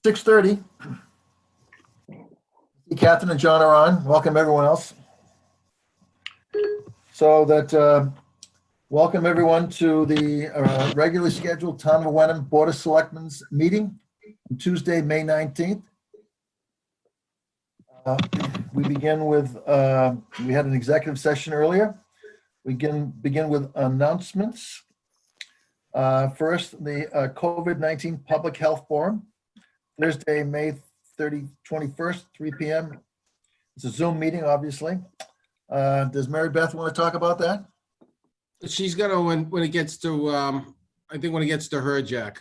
6:30. Catherine and John are on. Welcome everyone else. Welcome everyone to the regularly scheduled Town of Wenham Board of Selectmen's meeting on Tuesday, May 19th. We begin with, we had an executive session earlier. We begin with announcements. First, the COVID-19 Public Health Forum, Thursday, May 21st, 3 p.m. It's a Zoom meeting, obviously. Does Mary Beth want to talk about that? She's gonna when it gets to I think when it gets to her, Jack.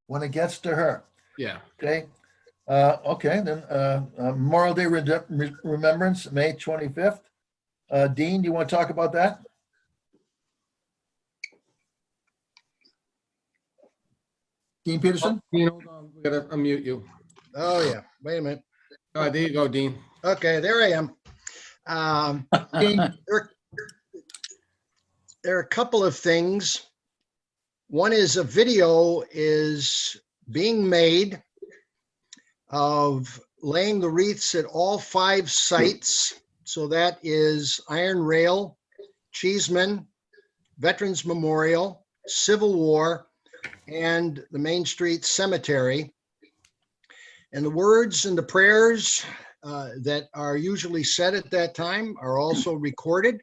When it gets to her. Yeah. Okay. Okay, then Memorial Day Remembrance, May 25th. Dean, do you want to talk about that? Dean Peterson? Dean, hold on. We gotta unmute you. Oh, yeah. Wait a minute. All right, there you go, Dean. Okay, there I am. Dean, There are a couple of things. One is a video is being made of laying the wreaths at all 5 sites. So that is Iron Rail, Cheeseman, Veterans Memorial, Civil War, and the Main Street Cemetery. And the words and the prayers that are usually said at that time are also recorded.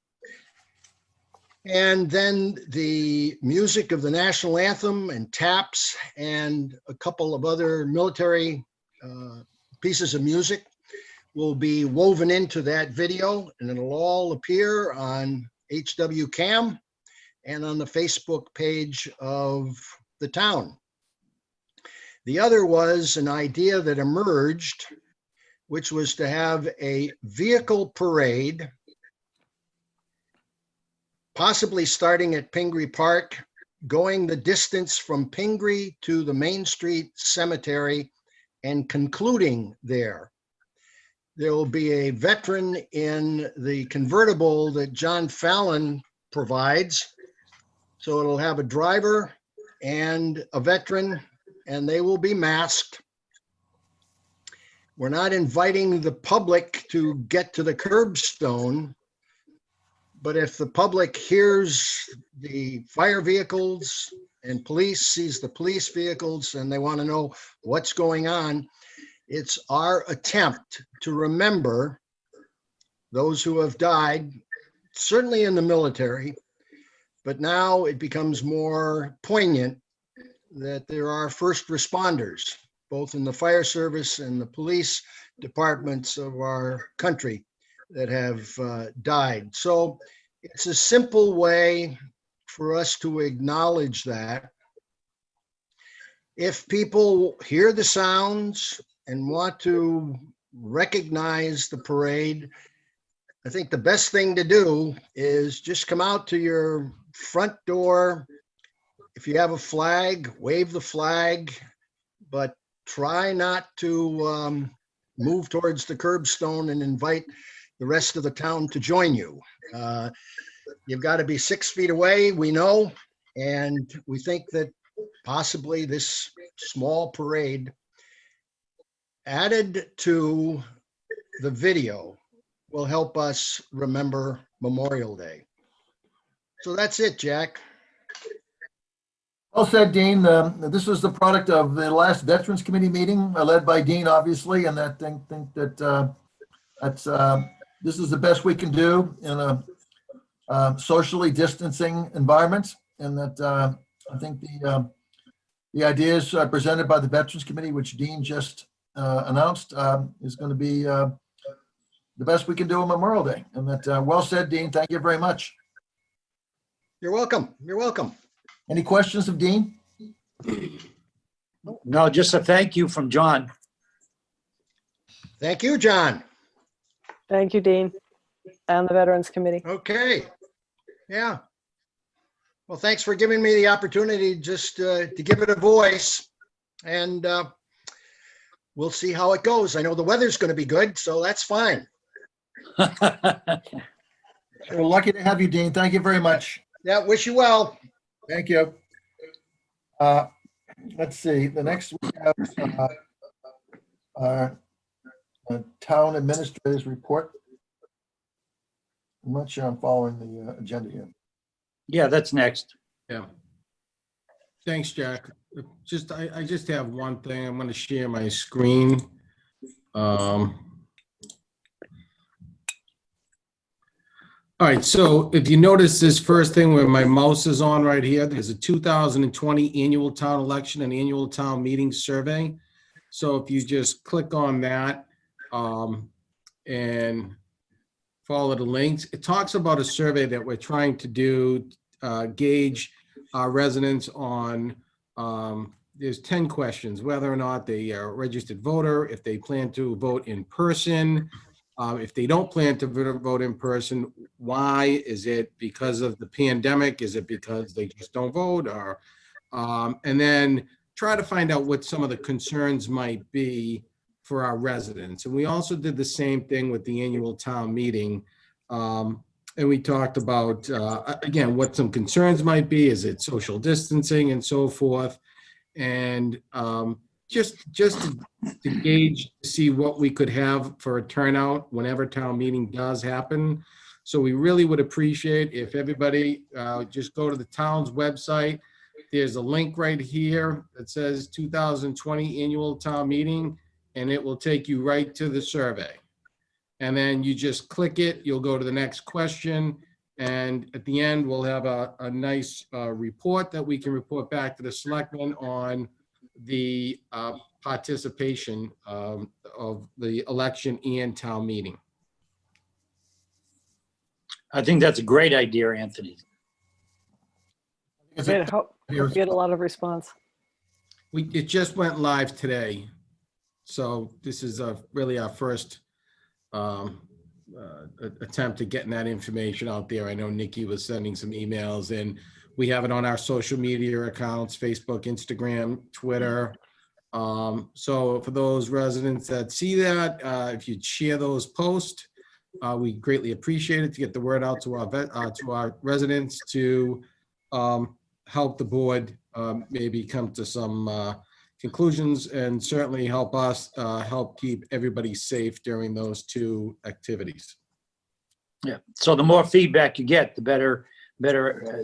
And then the music of the national anthem and taps and a couple of other military pieces of music will be woven into that video, and it'll all appear on HW Cam and on the Facebook page of the town. The other was an idea that emerged, which was to have a vehicle parade, possibly starting at Pingree Park, going the distance from Pingree to the Main Street Cemetery and concluding there. There will be a veteran in the convertible that John Fallon provides. So it'll have a driver and a veteran, and they will be masked. We're not inviting the public to get to the curbstone, but if the public hears the fire vehicles and police sees the police vehicles and they want to know what's going on, it's our attempt to remember those who have died, certainly in the military, but now it becomes more poignant that there are first responders, both in the fire service and the police departments of our country, that have died. So it's a simple way for us to acknowledge that. If people hear the sounds and want to recognize the parade, I think the best thing to do is just come out to your front door. If you have a flag, wave the flag, but try not to move towards the curbstone and invite the rest of the town to join you. You've got to be 6 feet away, we know, and we think that possibly this small parade added to the video will help us remember Memorial Day. So that's it, Jack. well said, Dean. This was the product of the last Veterans Committee meeting led by Dean, obviously, and I think that this is the best we can do in a socially distancing environment, and that I think the ideas presented by the Veterans Committee, which Dean just announced, is going to be the best we can do on Memorial Day. And that, well said, Dean. Thank you very much. You're welcome. You're welcome. Any questions of Dean? No, just a thank you from John. Thank you, John. Thank you, Dean, and the Veterans Committee. Okay. Yeah. Well, thanks for giving me the opportunity just to give it a voice, and we'll see how it goes. I know the weather's going to be good, so that's fine. We're lucky to have you, Dean. Thank you very much. Yeah, wish you well. Thank you. Let's see. The next we have our town administrator's report. I'm not sure I'm following the agenda here. Yeah, that's next. Yeah. Thanks, Jack. I just have one thing. I'm going to share my screen. All right, so if you notice this first thing where my mouse is on right here, there's a 2020 annual town election and annual town meeting survey. So if you just click on that and follow the links, it talks about a survey that we're trying to do, gauge our residents on, there's 10 questions, whether or not they are a registered voter, if they plan to vote in person, if they don't plan to vote in person, why? Is it because of the pandemic? Is it because they just don't vote? Or, and then try to find out what some of the concerns might be for our residents. And we also did the same thing with the annual town meeting. And we talked about, again, what some concerns might be. Is it social distancing and so forth? And just to gauge, see what we could have for a turnout whenever town meeting does happen. So we really would appreciate if everybody just go to the town's website. There's a link right here that says 2020 annual town meeting, and it will take you right to the survey. And then you just click it, you'll go to the next question. And at the end, we'll have a nice report that we can report back to the selectmen on the participation of the election and town meeting. I think that's a great idea, Anthony. Is Great. it- Hope you get a lot of response. It just went live today. So this is really our first attempt to getting that information out there. I know Nikki was sending some emails, and we have it on our social media accounts, Facebook, Instagram, Twitter. So for those residents that see that, if you'd share those posts, we greatly appreciate it to get the word out to our residents to help the board maybe come to some conclusions, and certainly help us help keep everybody safe during those two activities. Yeah. So the more feedback you get, the better,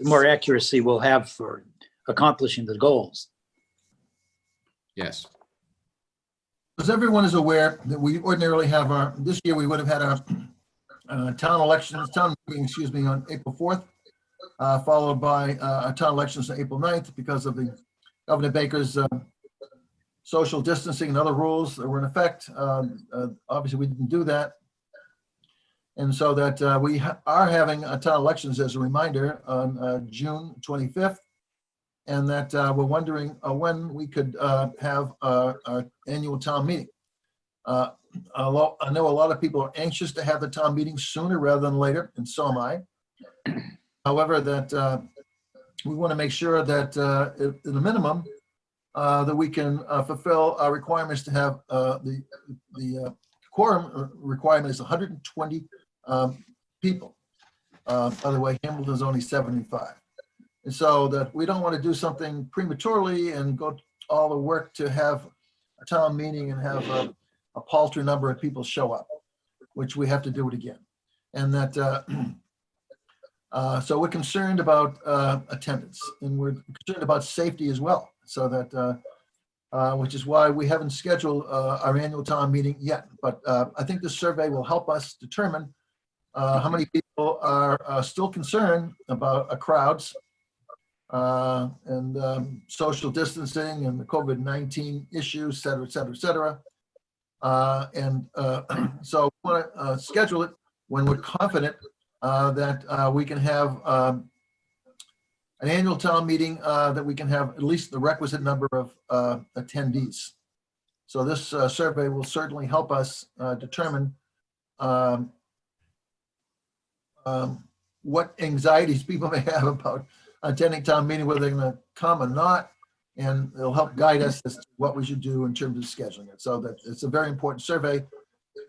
more accuracy we'll have for accomplishing the goals. Yes. As everyone is aware, that we ordinarily have this year we would have had our town elections, town meeting, excuse me, on April 4th, followed by our town elections on April 9th because of the Governor Baker's social distancing and other rules that were in effect. Obviously, we didn't do that. And so that we are having town elections, as a reminder, on June 25th. And that we're wondering when we could have our annual town meeting. I know a lot of people are anxious to have the town meeting sooner rather than later, and so am I. However, that we want to make sure that at the minimum, that we can fulfill our requirements to have the quorum requirement is 120 people. By the way, Hamilton's only 75. And so that we don't want to do something prematurely and go all the work to have a town meeting and have a paltry number of people show up, which we have to do it again. And that, so we're concerned about attendance, and we're concerned about safety as well. So that, which is why we haven't scheduled our annual town meeting yet. But I think this survey will help us determine how many people are still concerned about crowds and social distancing and the COVID-19 issues, et cetera, et cetera, et cetera. So we want to schedule it when we're confident that we can have an annual town meeting that we can have at least the requisite number of attendees. So this survey will certainly help us determine what anxieties people may have about attending town meeting, whether they're going to come or not, and it'll help guide us as to what we should do in terms of scheduling it. So that it's a very important survey,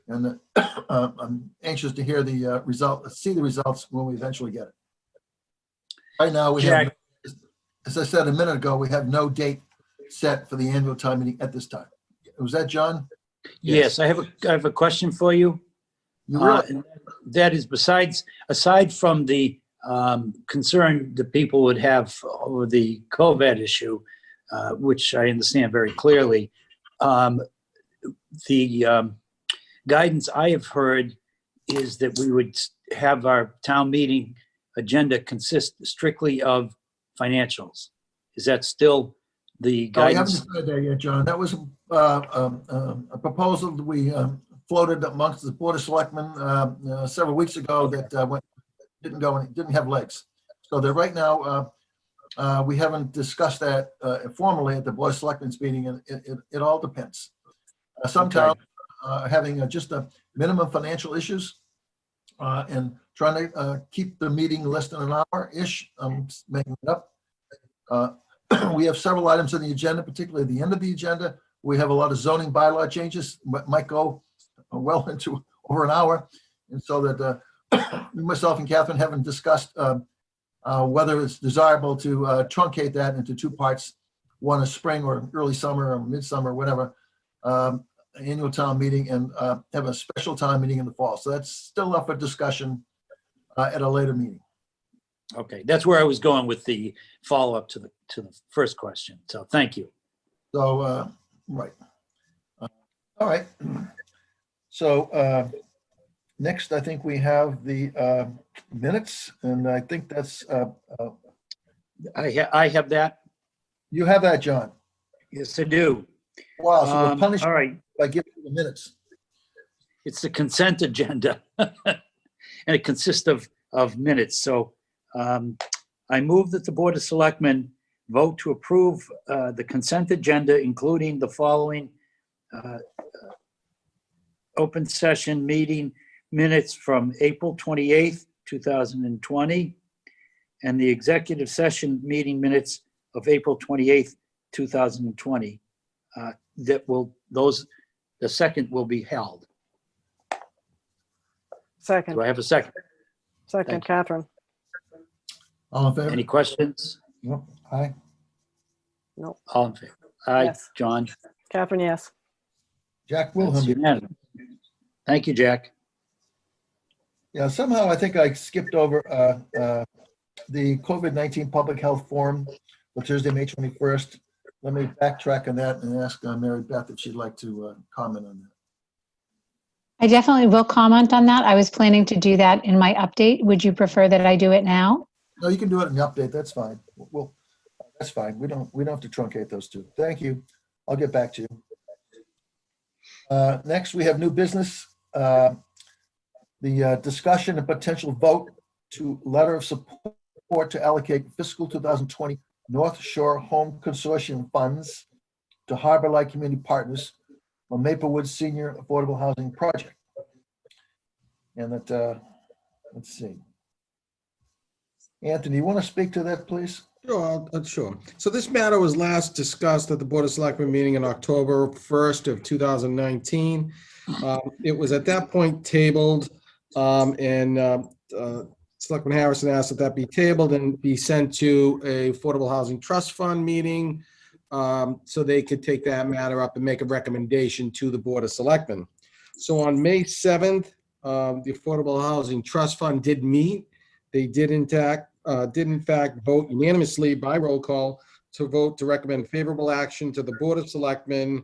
and I'm anxious to hear the see the results when we eventually get it. Right now, we have, as I said a minute ago, we have no date set for the annual town meeting at this time. Was that John? Yes, I have a question for you. You really, And that is aside from the concern that people would have over the COVID issue, which I understand very clearly, the guidance I have heard is that we would have our town meeting agenda consist strictly of financials. Is that still the no, we haven't guidance? decided that yet, John. That was a proposal that we floated amongst the Board of Selectmen several weeks ago that didn't have legs. So that right now, we haven't discussed that formally at the Board of Selectmen's meeting, and it all depends. Some Okay. towns having just a minimum financial issues and trying to keep the meeting less than an hour-ish. I'm making it up. We have several items on the agenda, particularly at the end of the agenda. We have a lot of zoning bylaw changes, but might go well into over an hour. And so that myself and Catherine haven't discussed whether it's desirable to truncate that into two parts, one is spring or early summer or midsummer, whatever, annual town meeting, and have a special town meeting in the fall. So that's still up for discussion at a later meeting. Okay, that's where I was going with the follow-up to the first question. So thank you. So, right. All right. So next, I think we have the minutes, and I think that's, I have that. you have that, John. Yes, I do. Wow, so we're punished All right. by giving you the minutes. It's the consent agenda, and it consists of minutes. So I move that the Board of Selectmen vote to approve the consent agenda, including the following open session meeting minutes from April 28th, 2020, and the executive session meeting minutes of April 28th, 2020. The second will be held. Second, Do I have a second? second, Thank you. Catherine. All in favor? Any questions? Yep. Aye. No, All in favor? Aye, Yes. John. Catherine, yes. Jack That's Wilhelm. unanimous. Thank you, Jack. Yeah, somehow I think I skipped over the COVID-19 Public Health Forum for Thursday, May 21st. Let me backtrack on that and ask Mary Beth if she'd like to comment on that. I definitely will comment on that. I was planning to do that in my update. Would you prefer that I do it now? No, you can do it in the update. That's fine. Well, that's fine. We don't have to truncate those two. Thank you. I'll get back to you. Next, we have new business. The discussion and potential vote to letter of support to allocate fiscal 2020 North Shore Home Consortium funds to Harbor Light Community Partners on Maplewood Senior Affordable Housing Project. And that, let's see. Anthony, you want to speak to that, please? Sure, sure. So this matter was last discussed at the Board of Selectmen meeting in October 1st of 2019. It was at that point tabled, and Selectman Harrison asked that that be tabled and be sent to a Affordable Housing Trust Fund meeting so they could take that matter up and make a recommendation to the Board of Selectmen. So on May 7th, the Affordable Housing Trust Fund did meet. They did in fact vote unanimously by roll call to vote to recommend favorable action to the Board of Selectmen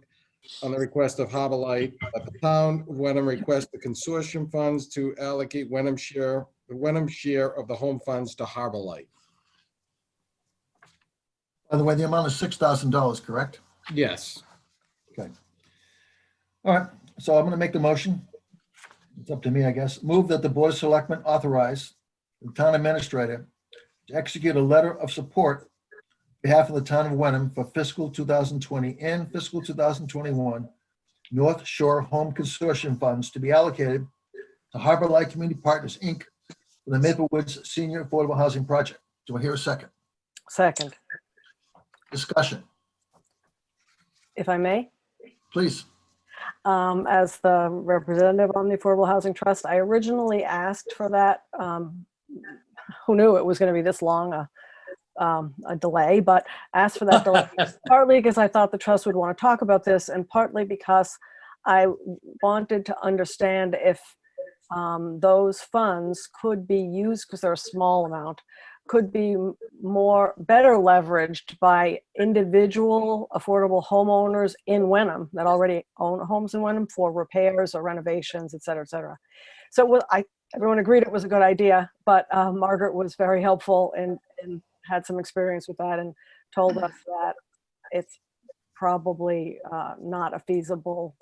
on the request of Harbor Light that the town of Wenham request the consortium funds to allocate the Wenham share of the home funds to Harbor Light. By the way, the amount is $6,000, correct? Yes. Okay. All right, so I'm going to make the motion. It's up to me, I guess. Move that the Board of Selectmen authorize the town administrator to execute a letter of support on behalf of the town of Wenham for fiscal 2020 and fiscal 2021 North Shore Home Consortium funds to be allocated to Harbor Light Community Partners, Inc. for the Maple Woods Senior Affordable Housing Project. Do I hear a second? Second, Discussion, if I may. please. As the representative on the Affordable Housing Trust, I originally asked for that. Who knew it was going to be this long a delay, but asked for that delay partly because I thought the trust would want to talk about this, and partly because I wanted to understand if those funds could be used, because they're a small amount, could be better leveraged by individual affordable homeowners in Wenham that already own homes in Wenham for repairs or renovations, et cetera, et cetera. So everyone agreed it was a good idea, but Margaret was very helpful and had some experience with that and told us that it's probably not a feasible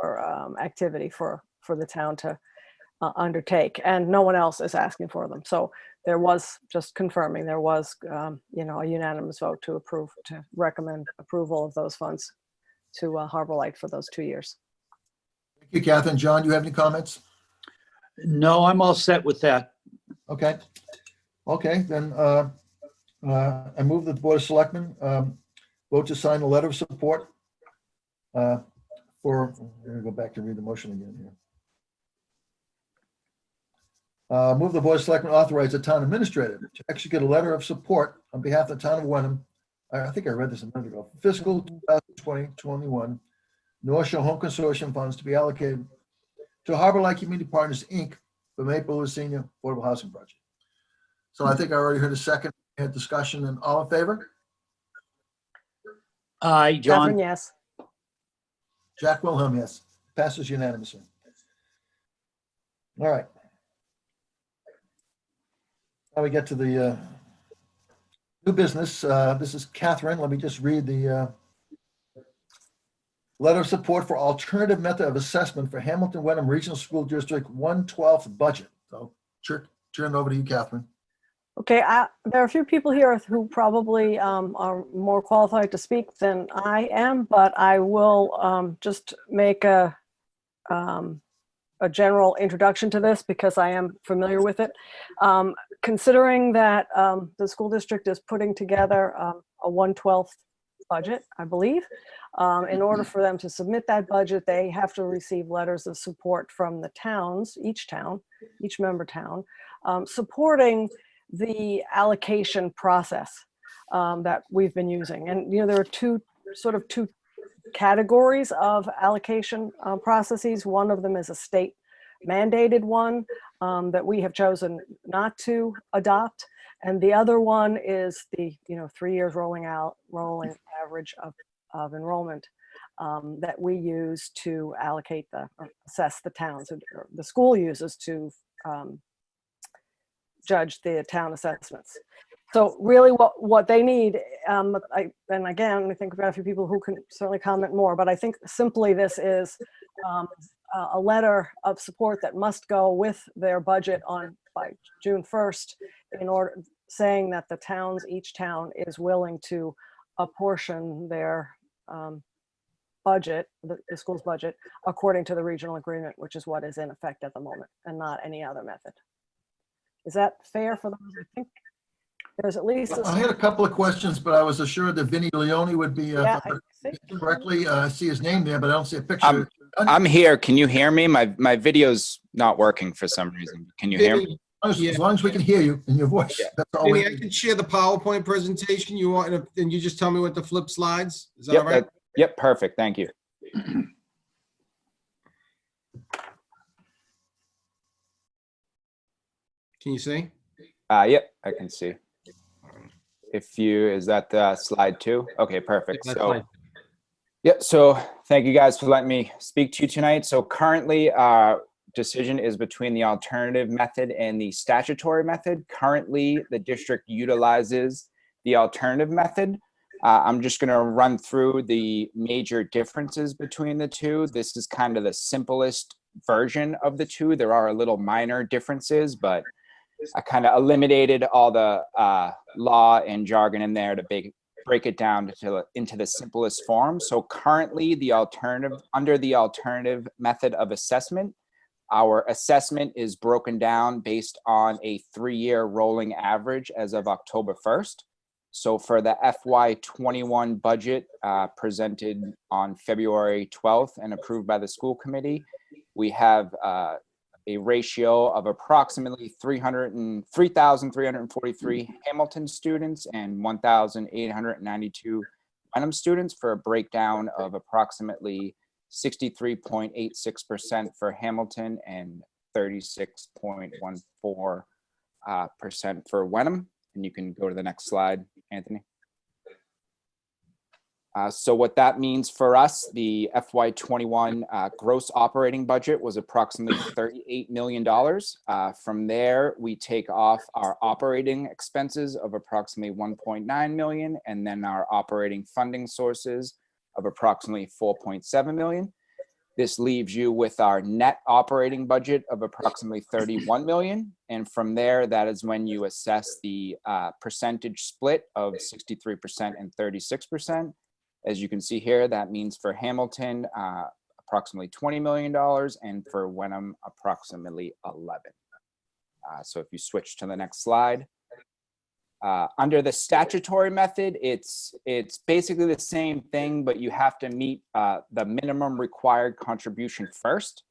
or activity for the town to undertake, and no one else is asking for them. So there was, just confirming, there was a unanimous vote to recommend approval of those funds to Harbor Light for those 2 years. Thank you, Catherine. John, do you have any comments? No, I'm all set with that. Okay. Okay, then I move that the Board of Selectmen vote to sign a letter of support I'm going to go back to read the motion again here. Move the Board of Selectmen authorize the town administrator to execute a letter of support on behalf of the town of Wenham. I think I read this a minute ago. Fiscal 2020-21 North Shore Home Consortium funds to be allocated to Harbor Light Community Partners, Inc. for Maple Lewis Senior Affordable Housing Project. So I think I already heard a second. We had discussion, and all in favor? Aye, John. Catherine, yes. Jack Wilhelm, yes. Passes unanimously. All right. Now we get to the new business. This is Catherine. Let me just read the letter of support for alternative method of assessment for Hamilton Wenham Regional School District 1/12 budget. So turn it over to you, Catherine. Okay, there are a few people here who probably are more qualified to speak than I am, but I will just make a general introduction to this because I am familiar with it. Considering that the school district is putting together a 1/12 budget, I believe, in order for them to submit that budget, they have to receive letters of support from the towns, each member town, supporting the allocation process that we've been using. And, there are two categories of allocation processes. One of them is a state mandated one that we have chosen not to adopt. And the other one is the 3 years rolling average of enrollment that we use to allocate assess the towns, or the school uses to judge the town assessments. So really what they need, and again, I think we've got a few people who can certainly comment more, but I think simply this is a letter of support that must go with their budget by June 1st, in order, saying that each town is willing to apportion their budget, the school's budget, according to the regional agreement, which is what is in effect at the moment, and not any other method. Is that fair for them? I think there's at least. I had a couple of questions, but I was assured that Vinnie Leone would be correctly. I see his name there, but I don't see a picture. I'm here. Can you hear me? My video's not working for some reason. Can you hear me? As long as we can hear you in your voice. Yeah. That's all. Vinny, I can share the PowerPoint presentation you want, and you just tell me what to flip slides. Is that all right? Yep, perfect. Thank you. Can you see? Yep, I can see. Is that slide 2? Okay, perfect. That's So, fine. yep. So thank you guys for letting me speak to you tonight. So currently, decision is between the alternative method and the statutory method. Currently, the district utilizes the alternative method. I'm just going to run through the major differences between the two. This is kind of the simplest version of the two. There are a little minor differences, but I kind of eliminated all the law and jargon in there to break it down into the simplest form. So currently, under the alternative method of assessment, our assessment is broken down based on a 3-year rolling average as of October 1st. So for the FY21 budget presented on February 12th and approved by the school committee, we have a ratio of approximately 3,343 Hamilton students and 1,892 Wenham students, for a breakdown of approximately 63.86% for Hamilton, and 36.14% for Wenham. And you can go to the next slide, Anthony. So what that means for us, the FY21 gross operating budget was approximately $38 million. From there, we take off our operating expenses of approximately $1.9 million, and then our operating funding sources of approximately $4.7 million. This leaves you with our net operating budget of approximately $31 million. And from there, that is when you assess the percentage split of 63% and 36%. As you can see here, that means for Hamilton, approximately $20 million, and for Wenham, approximately 11. So if you switch to the next slide. Under the statutory method, it's basically the same thing, but you have to meet the minimum required contribution first.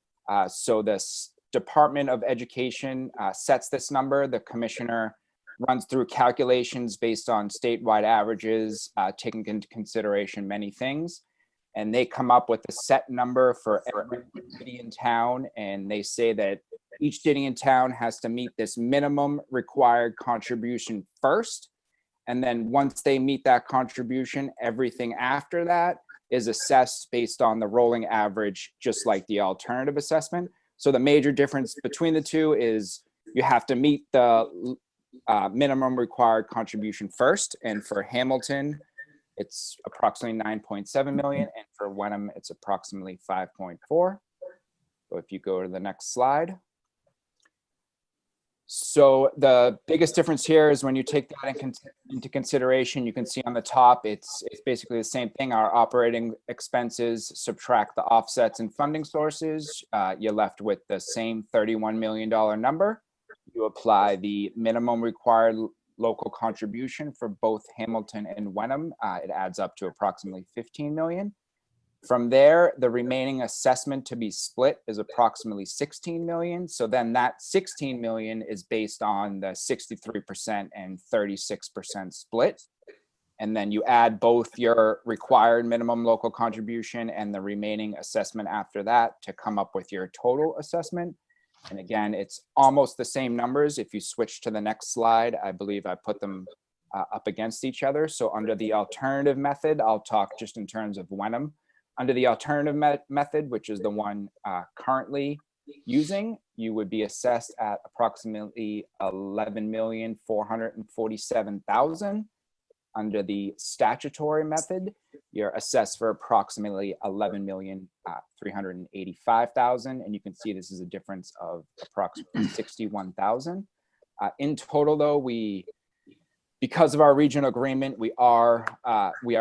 So this Department of Education sets this number. The commissioner runs through calculations based on statewide averages, taking into consideration many things. And they come up with a set number for every city in town. And they say that each city in town has to meet this minimum required contribution first. And then once they meet that contribution, everything after that is assessed based on the rolling average, just like the alternative assessment. So the major difference between the two is you have to meet the minimum required contribution first, and for Hamilton it's approximately 9.7 million, and for Wenham it's approximately 5.4. So if you go to the next slide. So the biggest difference here is when you take that into consideration, you can see on the top it's basically the same thing. Our operating expenses subtract the offsets and funding sources, you're left with the same $31 million number. You apply the minimum required local contribution for both Hamilton and Wenham. It adds up to approximately 15 million. From there, the remaining assessment to be split is approximately 16 million. So then that 16 million is based on the 63% and 36% split. And then you add both your required minimum local contribution and the remaining assessment after that to come up with your total assessment. And again, it's almost the same numbers. If you switch to the next slide, I believe I put them up against each other. So under the alternative method, I'll talk just in terms of Wenham. Under the alternative method, which is the one currently using, you would be assessed at approximately 11,447,000. Under the statutory method, you're assessed for approximately 11,385,000, and you can see this is a difference of approximately 61,000. In total, though, because of our regional agreement, we are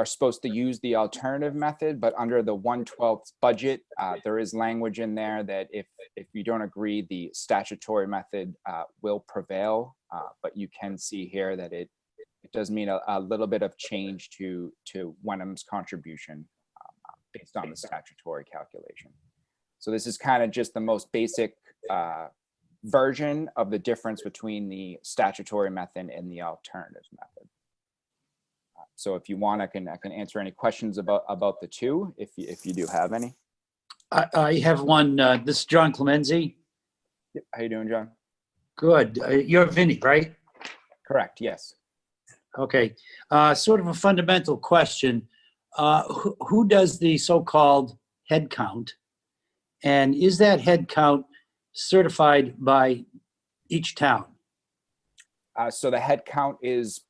supposed to use the alternative method, but under the 1/12 budget, there is language in there that if you don't agree, the statutory method will prevail. But you can see here that it does mean a little bit of change to Wenham's contribution based on the statutory calculation. So this is kind of just the most basic version of the difference between the statutory method and the alternative method. So if you want, I can answer any questions about the two, if you do have any. I have one. This is John Clemenzi. Yep. How you doing, John? Good. You're Vinny, right? Correct. Yes. Okay. Sort of a fundamental question. Who does the so-called head count? And is that head count certified by each town? So the head count is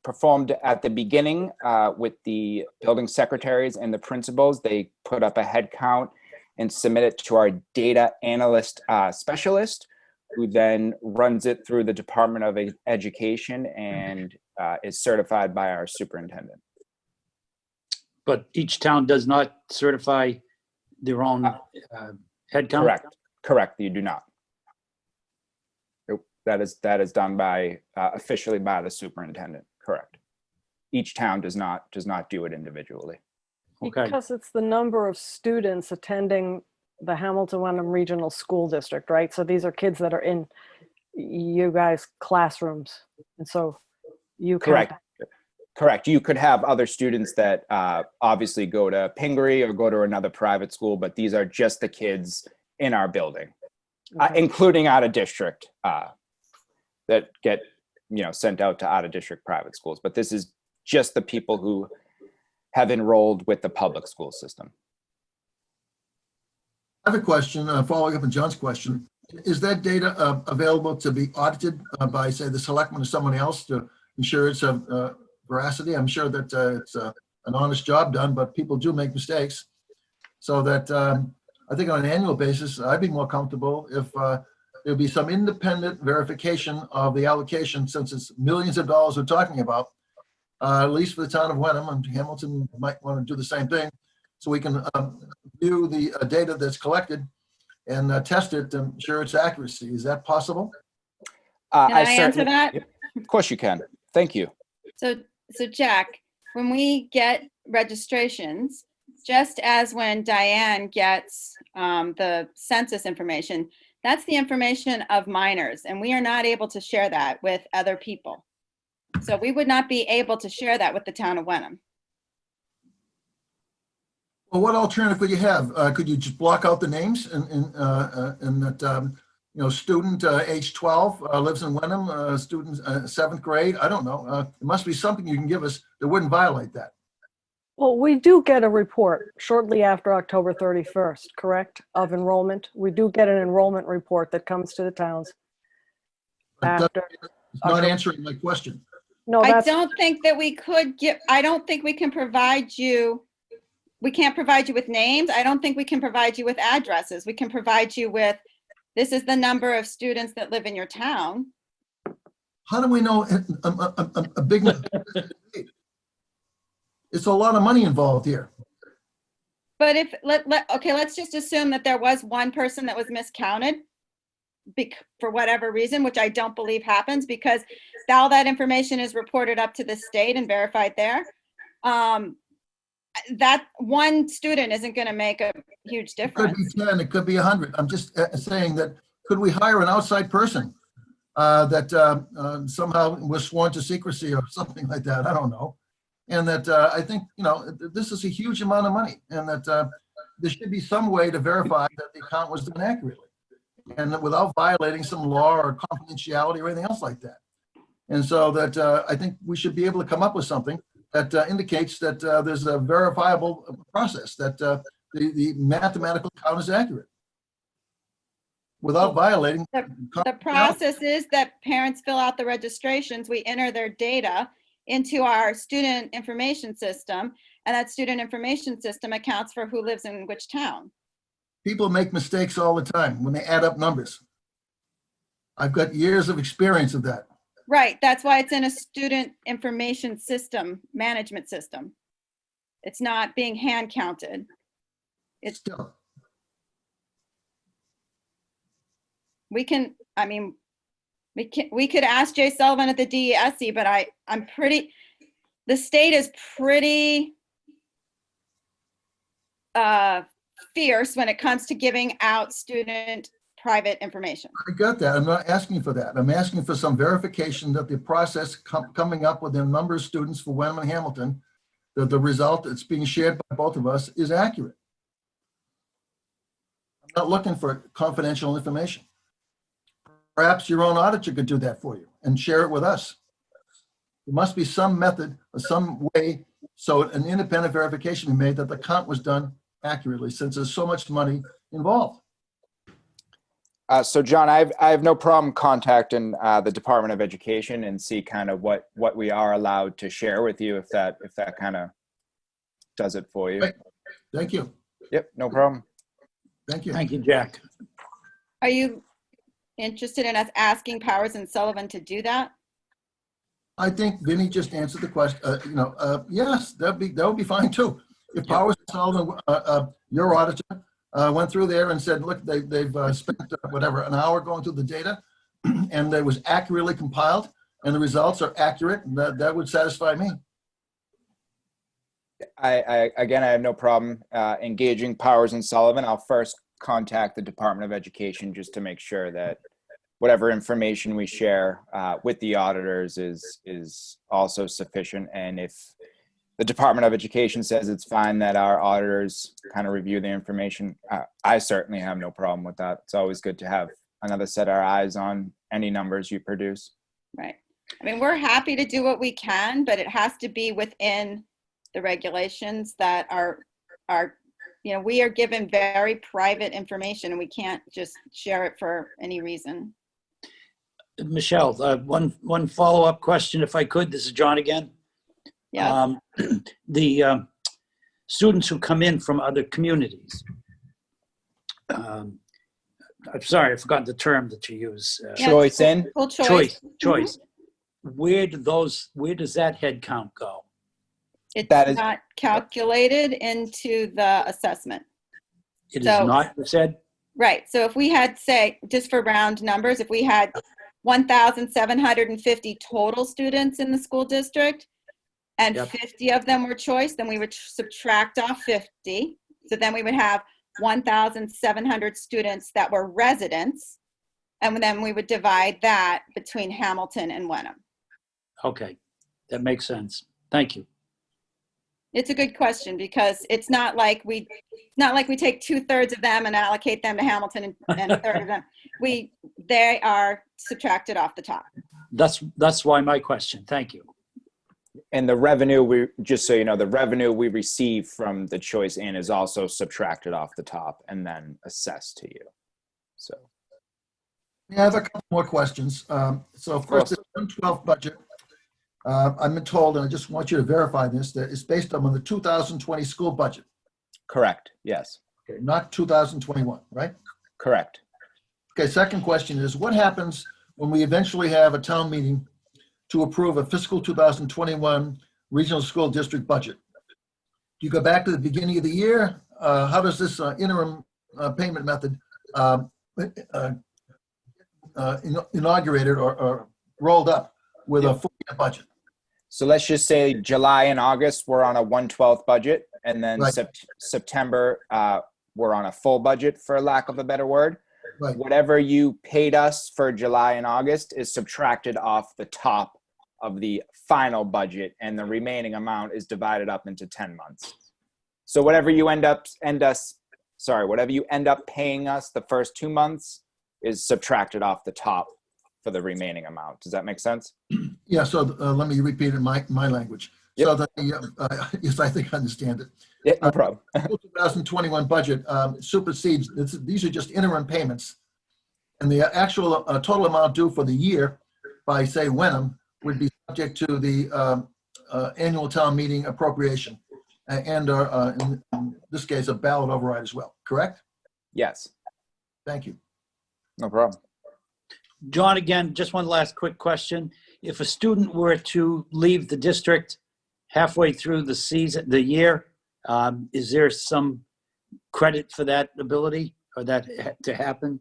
performed at the beginning with the building secretaries and the principals. They put up a head count and submit it to our data analyst specialist, who then runs it through the Department of Education and is certified by our superintendent. But each town does not certify their own head count? Correct. You do not. Nope. That is done by officially by the superintendent. Correct. Each town does not do it individually. Okay. Because it's the number of students attending the Hamilton Wenham Regional School District, right? So these are kids that are in you guys' classrooms, and so you count Correct. that. Correct. You could have other students that obviously go to Pingree or go to another private school, but these are just the kids in our building, Okay. including out of district that get, sent out to out of district private schools. But this is just the people who have enrolled with the public school system. I have a question, following up on John's question. Is that data available to be audited by, say, the selectman or someone else to ensure its veracity? I'm sure that it's an honest job done, but people do make mistakes. So that I think on an annual basis, I'd be more comfortable if there'd be some independent verification of the allocation, since it's millions of dollars we're talking about, at least for the town of Wenham, and Hamilton might want to do the same thing. So we can view the data that's collected and test it to ensure its accuracy. Is that possible? Can I answer that? Of course you can. Thank you. So Jack, when we get registrations, just as when Diane gets the census information, that's the information of minors, and we are not able to share that with other people. So we would not be able to share that with the town of Wenham. Well, what alternative could you have? Could you just block out the names and that, student age 12 lives in Wenham, student 7th grade? I don't know. There must be something you can give us that wouldn't violate that. Well, we do get a report shortly after October 31st, correct, of enrollment. We do get an enrollment report that comes to the towns But after. it's not answering my question. No, I that's, don't think that we could I don't think we can provide you, we can't provide you with names. I don't think we can provide you with addresses. We can provide you with, this is the number of students that live in your town. How do we know a big? It's a lot of money involved here. But if, okay, let's just assume that there was one person that was miscounted for whatever reason, which I don't believe happens, because all that information is reported up to the state and verified there. That one student isn't going to make a huge It could be difference. 10, it could be 100. I'm just saying that, could we hire an outside person that somehow was sworn to secrecy or something like that? I don't know. And that I think, this is a huge amount of money, and that there should be some way to verify that the account was done accurately and that without violating some law or confidentiality or anything else like that. And so that I think we should be able to come up with something that indicates that there's a verifiable process, that the mathematical count is accurate without violating. The process is that parents fill out the registrations, we enter their data into our student information system, and that student information system accounts for who lives in which town. People make mistakes all the time when they add up numbers. I've got years of experience of that. Right, that's why it's in a student information system, management system. It's not being hand counted. It's, Still, we can, I mean, we could ask Jay Sullivan at the DESE, but I'm pretty, the state is pretty fierce when it comes to giving out student private information. I got that. I'm not asking for that. I'm asking for some verification that the process coming up with the number of students for Wenham and Hamilton, that the result that's being shared by both of us is accurate. I'm not looking for confidential information. Perhaps your own auditor could do that for you and share it with us. There must be some method or some way so an independent verification be made that the count was done accurately, since there's so much money involved. So John, I have no problem contacting the Department of Education and see kind of what we are allowed to share with you, if that kind of does it for you. Right. Thank you. Yep, no problem. Thank you. Thank you, Jack. Are you interested in us asking Powers and Sullivan to do that? I think Vinny just answered the question. Yes, that would be fine too. If Powers and Sullivan, your auditor, went through there and said, look, they've spent whatever, an hour going through the data, and it was accurately compiled, and the results are accurate, that would satisfy me. I have no problem engaging Powers and Sullivan. I'll first contact the Department of Education just to make sure that whatever information we share with the auditors is also sufficient. And if the Department of Education says it's fine that our auditors kind of review the information, I certainly have no problem with that. It's always good to have another set our eyes on any numbers you produce. Right. I mean, we're happy to do what we can, but it has to be within the regulations that are, we are given very private information and we can't just share it for any reason. Michelle, one follow-up question, if I could. This is John again. Yeah. The students who come in from other communities. I'm sorry, I forgot the term that you use. Choice in? Full choice. Choice. Where does that head count go? It's That is- not calculated into the assessment. It is So- not, you said? Right. So if we had, say, just for round numbers, if we had 1,750 total students in the school district and Yep. 50 of them were choice, then we would subtract off 50. So then we would have 1,700 students that were residents. And then we would divide that between Hamilton and Wenham. Okay, that makes sense. Thank you. It's a good question because it's not like we take 2/3 of them and allocate them to Hamilton and a third of them. They are subtracted off the top. That's why my question. Thank you. And the revenue, just so you know, the revenue we receive from the choice in is also subtracted off the top and then assessed to you. So. Yeah, I have a couple more questions. So first, the 112 budget. I've been told, and I just want you to verify this, that it's based on the 2020 school budget, Correct. Yes. okay, not 2021, right? Correct. Okay, second question is, what happens when we eventually have a town meeting to approve a fiscal 2021 regional school district budget? Do you go back to the beginning of the year? How does this interim payment method inaugurated or rolled up with a full year budget? So let's just say July and August, we're on a 1/12 budget. And then Right. September, we're on a full budget, for lack of a better word. Right. Whatever you paid us for July and August is subtracted off the top of the final budget, and the remaining amount is divided up into 10 months. So whatever you end up paying us the first 2 months is subtracted off the top for the remaining amount. Does that make sense? Yeah, so let me repeat it in my language. Yep. So that, yes, I think I understand it. Yeah, no problem. The 2021 budget supersedes, these are just interim payments. And the actual total amount due for the year by, say, Wenham would be subject to the annual town meeting appropriation and in this case, a ballot override as well, correct? Yes, Thank you. no problem. John, again, just one last quick question. If a student were to leave the district halfway through the year, is there some credit for that ability or that to happen?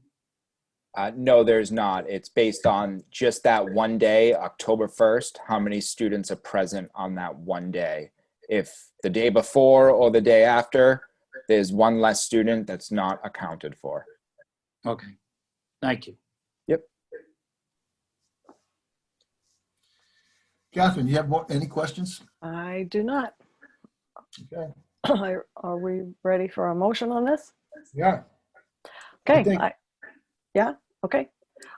No, there's not. It's based on just that one day, October 1st, how many students are present on that one day. If the day before or the day after, there's one less student, that's not accounted for. Okay, thank you. Yep. Catherine, you have any questions? I do not. Okay. Are we ready for a motion on this? Yeah. Okay. think- Okay.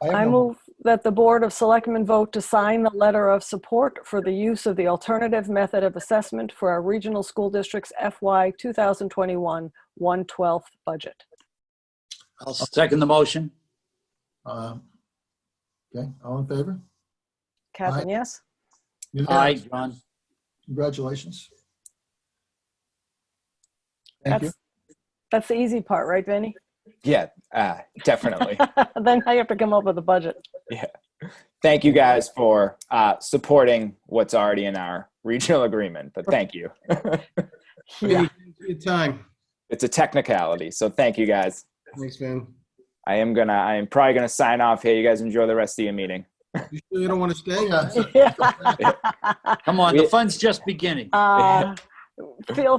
have I no- move that the Board of Selectmen vote to sign the letter of support for the use of the alternative method of assessment for our regional school district's FY 2021 1/12 budget. I'll second the motion. Okay, all in favor? Catherine, yes? Aye, Unanimous. John. Congratulations. Thank you. That's the easy part, right, Vinny? Yeah, definitely. Then I have to come up with a budget. Thank you guys for supporting what's already in our regional agreement, but thank you. Yeah. Thanks for your time. It's a technicality, so thank you guys. Thanks, man. I am probably gonna sign off here. You guys enjoy the rest of your meeting. You sure you don't want to stay? Yeah, so- Yeah. Come on, the fun's just beginning.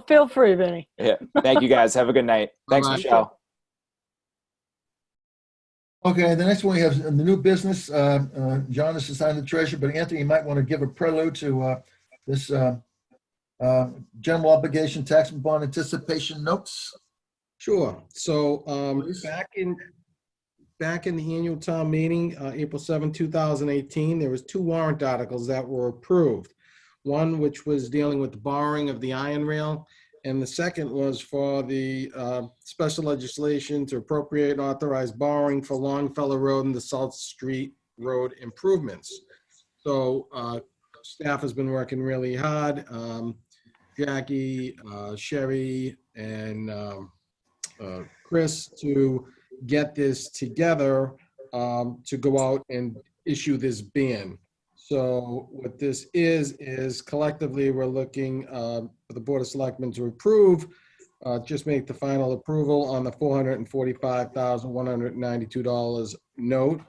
Feel free, Vinny. Yeah. Thank you guys. Have a good night. Thanks, Bye-bye. Michelle. Okay, the next one we have the new business. John is assigned the treasurer, but Anthony, you might want to give a prelude to this general obligation tax and bond anticipation notes. Sure. So Please. back in the annual town meeting, April 7, 2018, there was 2 warrant articles that were approved. One which was dealing with the borrowing of the iron rail, and the second was for the special legislation to appropriate and authorize borrowing for Longfellow Road and the South Street Road improvements. So staff has been working really hard. Jackie, Sherry, and Chris to get this together to go out and issue this ban. So what this is collectively we're looking for the Board of Selectmen to approve, just make the final approval on the $445,192 note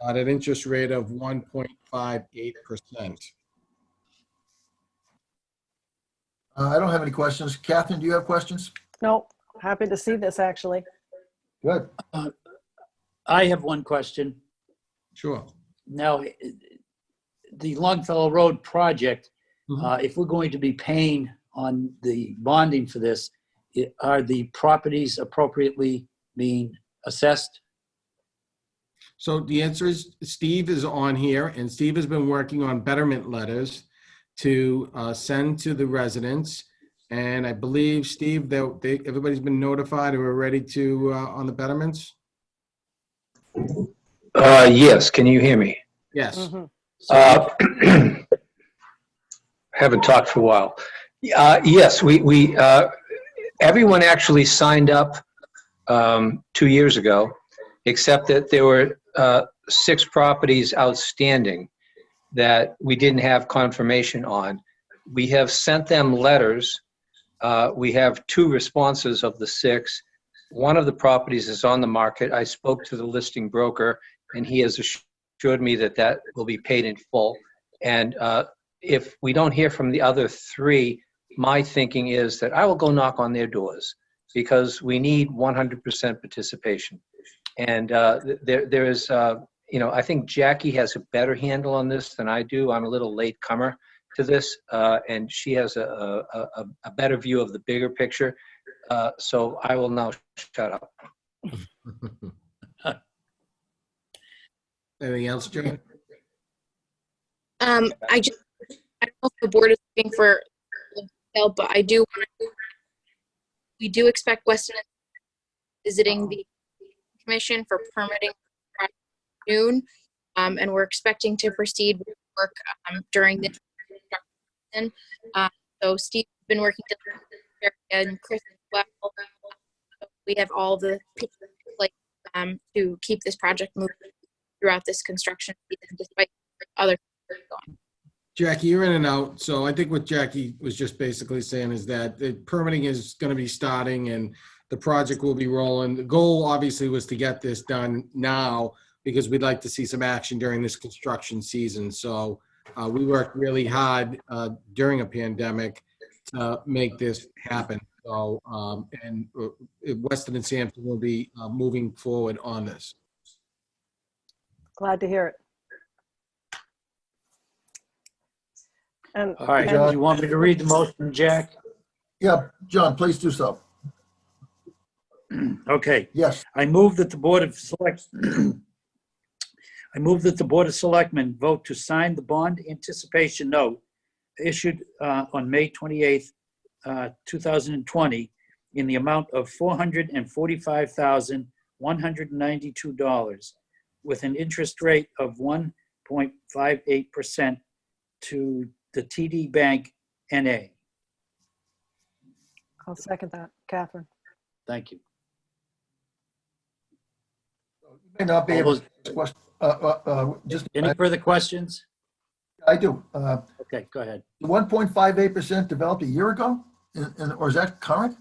at an interest rate of 1.58%. I don't have any questions. Catherine, do you have questions? No, happy to see this, actually. Good. I have one question. Sure. Now, the Longfellow Road project, Mhm. if we're going to be paying on the bonding for this, are the properties appropriately being assessed? So the answer is Steve is on here, and Steve has been working on betterment letters to send to the residents. And I believe, Steve, that everybody's been notified and we're ready to on the betterments? Yes, can you hear me? Yes. Mhm. Haven't talked for a while. Yes, everyone actually signed up 2 years ago, except that there were 6 properties outstanding that we didn't have confirmation on. We have sent them letters. We have 2 responses of the 6. One of the properties is on the market. I spoke to the listing broker, and he has assured me that that will be paid in full. And if we don't hear from the other 3, my thinking is that I will go knock on their doors because we need 100% participation. And there is, I think Jackie has a better handle on this than I do. I'm a little late comer to this, and she has a better view of the bigger picture. So I will now shut up. Anything else, John? I don't know if the board is looking for help, but I do want to. We do expect Weston visiting the commission for permitting noon, and we're expecting to proceed with work during the construction. So Steve's been working and Chris as well. So we have all the pieces in place to keep this project moving throughout this construction season, despite other things going. Jackie, you're in and out. So I think what Jackie was just basically saying is that the permitting is going to be starting and the project will be rolling. The goal obviously was to get this done now because we'd like to see some action during this construction season. So we worked really hard during a pandemic to make this happen. So, and Weston and Sampson will be moving forward on this. Glad to hear it. And All right, John. do you want me to read the motion, Jack? Yeah, John, please do so. Okay. Yes. I move that the Board of Selectmen vote to sign the bond anticipation note issued on May 28th, 2020 in the amount of $445,192 with an interest rate of 1.58% to the TD Bank NA. I'll second that, Catherine. Thank you. You may not be All able those- to question. Any further questions? I do. Okay, go ahead. 1.58% developed a year ago, or is that current?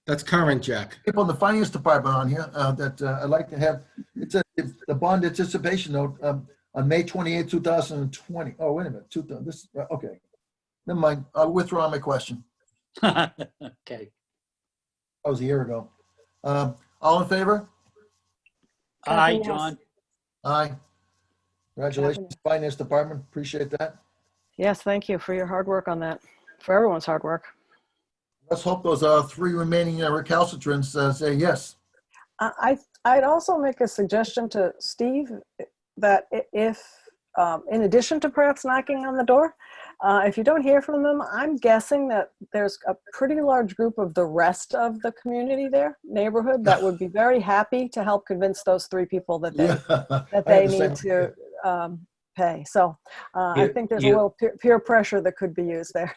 That's current, Jack. People in the finance department on here that I'd like to have. It's the bond anticipation note on May 28, 2020. Oh, wait a minute. Okay. Never mind. I'll withdraw my question. Okay. That was a year ago. All in favor? Aye, Yes. John. Aye. Congratulations, Finance Department. Appreciate that. Yes, thank you for your hard work on that, for everyone's hard work. Let's hope those 3 remaining recalcitrants say yes. I'd also make a suggestion to Steve that if, in addition to perhaps knocking on the door, if you don't hear from them, I'm guessing that there's a pretty large group of the rest of the community there, neighborhood, that would be very happy to help convince those 3 people that they, Yeah, that I have they the same need to pay. So I think there's a little peer pressure that could be used there.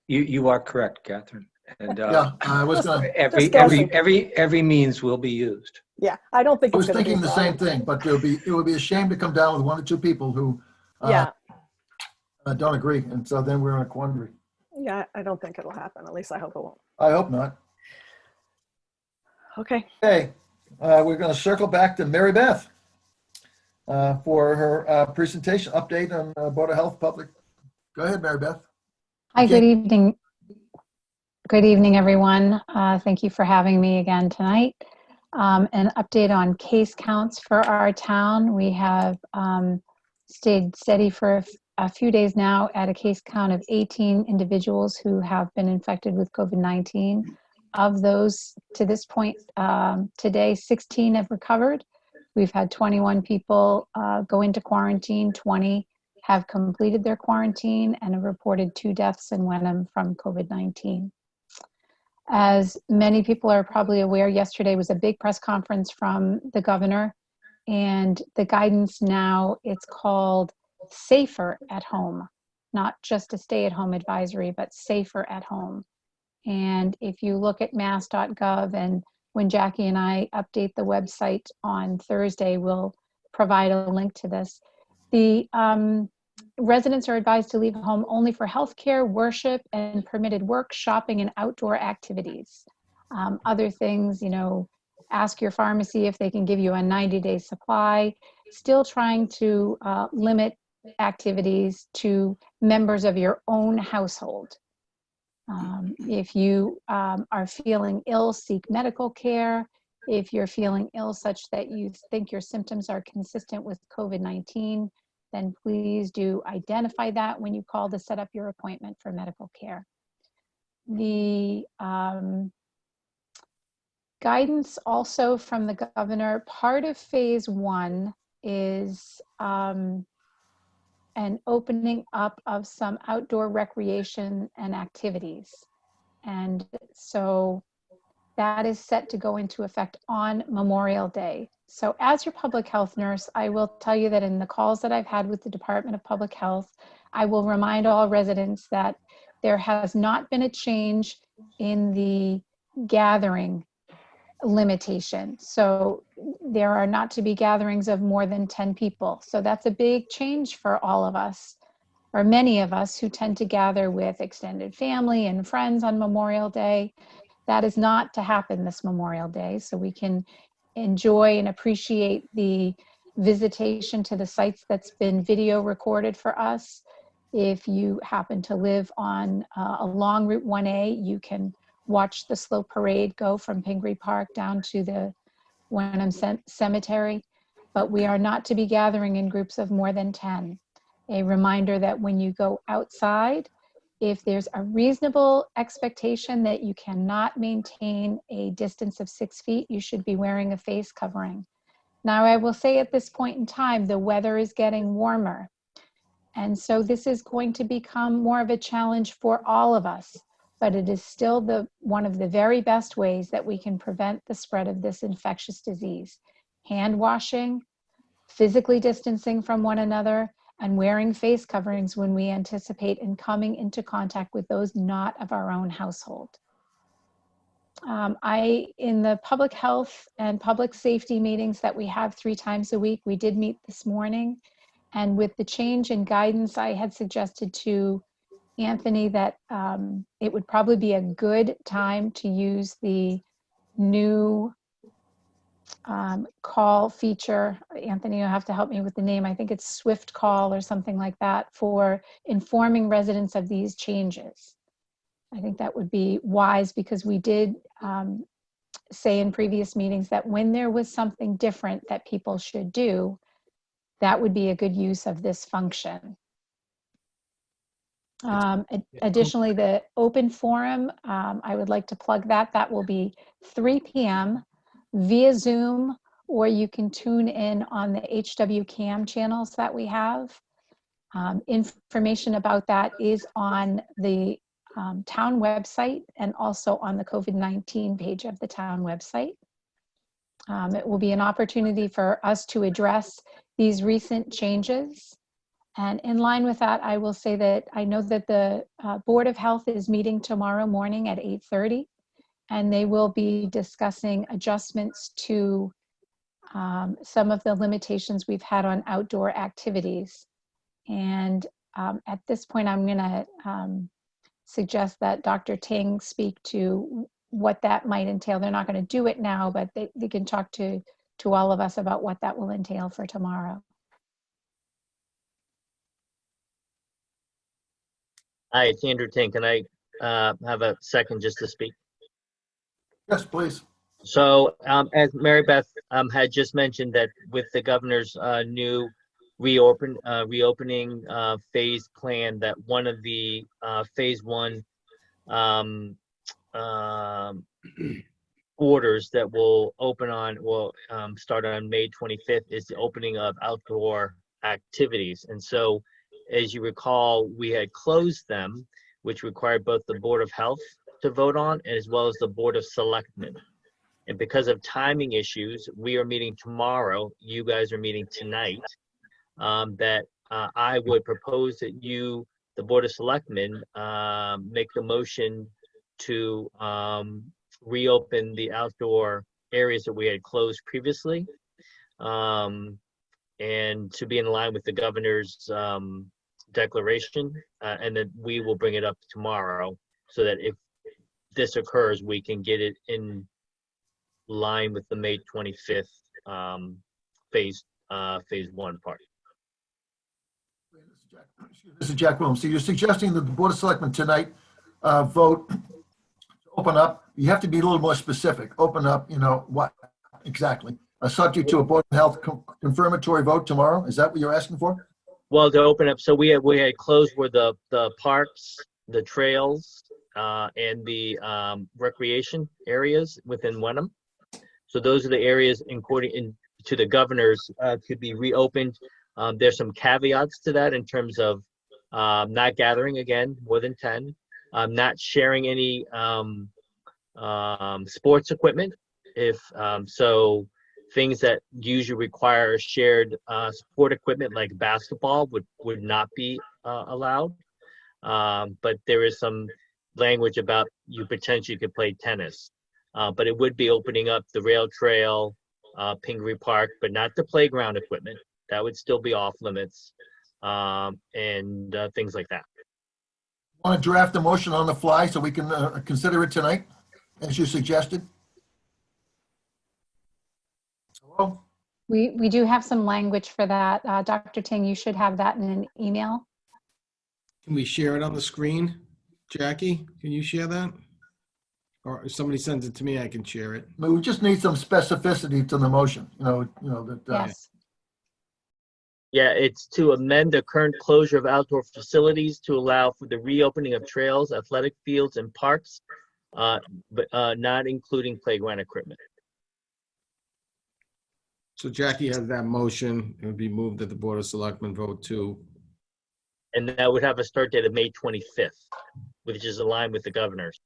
You are correct, Catherine. And Yeah, I was gonna, every means will be used. Yeah, I don't think I it's was going to be thinking a the problem. same thing, but it would be a shame to come down with 1 or 2 people who Yeah, don't agree, and so then we're in a quandary. yeah, I don't think it'll happen. At least I hope it won't. I hope not. Okay. Okay, we're going to circle back to Mary Beth for her presentation update on Board of Health Public. Go ahead, Mary Beth. Hi, Okay. good evening. Good evening, everyone. Thank you for having me again tonight. An update on case counts for our town. We have stayed steady for a few days now at a case count of 18 individuals who have been infected with COVID-19. Of those, to this point today, 16 have recovered. We've had 21 people go into quarantine, 20 have completed their quarantine, and have reported 2 deaths in Wenham from COVID-19. As many people are probably aware, yesterday was a big press conference from the governor, and the guidance now, it's called Safer at Home, not just a stay-at-home advisory, but safer at home. And if you look at mass.gov, and when Jackie and I update the website on Thursday, we'll provide a link to this. The residents are advised to leave home only for healthcare, worship, and permitted work, shopping, and outdoor activities. Other things, ask your pharmacy if they can give you a 90-day supply. Still trying to limit activities to members of your own household. If you are feeling ill, seek medical care. If you're feeling ill such that you think your symptoms are consistent with COVID-19, then please do identify that when you call to set up your appointment for medical care. The guidance also from the governor, part of phase 1 is an opening up of some outdoor recreation and activities. And so that is set to go into effect on Memorial Day. So as your public health nurse, I will tell you that in the calls that I've had with the Department of Public Health, I will remind all residents that there has not been a change in the gathering limitation. So there are not to be gatherings of more than 10 people. So that's a big change for all of us, or many of us who tend to gather with extended family and friends on Memorial Day. That is not to happen this Memorial Day, so we can enjoy and appreciate the visitation to the sites that's been video recorded for us. If you happen to live on along Route 1A, you can watch the slow parade go from Pingree Park down to the Wenham Cemetery, but we are not to be gathering in groups of more than 10. A reminder that when you go outside, if there's a reasonable expectation that you cannot maintain a distance of 6 feet, you should be wearing a face covering. Now, I will say at this point in time, the weather is getting warmer. And so this is going to become more of a challenge for all of us, but it is still one of the very best ways that we can prevent the spread of this infectious disease. Hand washing, physically distancing from one another, and wearing face coverings when we anticipate in coming into contact with those not of our own household. In the public health and public safety meetings that we have 3 times a week, we did meet this morning. And with the change in guidance, I had suggested to Anthony that it would probably be a good time to use the new call feature. Anthony, you'll have to help me with the name. I think it's Swift Call or something like that, for informing residents of these changes. I think that would be wise, because we did say in previous meetings that when there was something different that people should do, that would be a good use of this function. Additionally, the open forum, I would like to plug that. That will be 3 p.m. via Zoom, or you can tune in on the HWCAM channels that we have. Information about that is on the town website and also on the COVID-19 page of the town website. It will be an opportunity for us to address these recent changes. And in line with that, I will say that I know that the Board of Health is meeting tomorrow morning at 8:30, and they will be discussing adjustments to some of the limitations we've had on outdoor activities. And at this point, I'm going to suggest that Dr. Ting speak to what that might entail. They're not going to do it now, but they can talk to all of us about what that will entail for tomorrow. Hi, it's Andrew Ting. Can I have a second just to speak? Yes, please. So as Mary Beth had just mentioned, that with the governor's new reopening phase plan, that one of the phase 1 orders that will start on May 25th is the opening of outdoor activities. And so, as you recall, we had closed them, which required both the Board of Health to vote on as well as the Board of Selectmen. And because of timing issues, we are meeting tomorrow. You guys are meeting tonight. I would propose that you, the Board of Selectmen, make the motion to reopen the outdoor areas that we had closed previously, and to be in line with the governor's declaration, and then we will bring it up tomorrow so that if this occurs, we can get it in line with the May 25th phase 1 part. This is Jack Williams. So you're suggesting that the Board of Selectmen tonight vote to open up. You have to be a little more specific. Open up, what exactly? Subject to a Board of Health confirmatory vote tomorrow? Is that what you're asking for? Well, to open up, so we had closed where the parks, the trails, and the recreation areas within Wenham. So those are the areas, according to the governors, could be reopened. There's some caveats to that in terms of not gathering, again, more than 10, not sharing any sports equipment. So things that usually require shared sport equipment like basketball would not be allowed. But there is some language about you potentially could play tennis. But it would be opening up the rail trail, Pingree Park, but not the playground equipment. That would still be off limits, and things like that. Want to draft a motion on the fly so we can consider it tonight, as you suggested? Hello? We do have some language for that. Dr. Ting, you should have that in an email. Can we share it on the screen? Jackie, can you share that? Or if somebody sends it to me, I can share it. I mean, we just need some specificity to the motion, that. Yes. Yeah, it's to amend the current closure of outdoor facilities to allow for the reopening of trails, athletic fields, and parks, but not including playground equipment. So Jackie has that motion. It would be moved that the Board of Selectmen vote to. And that would have a start date of May 25th, which is aligned with the governor's.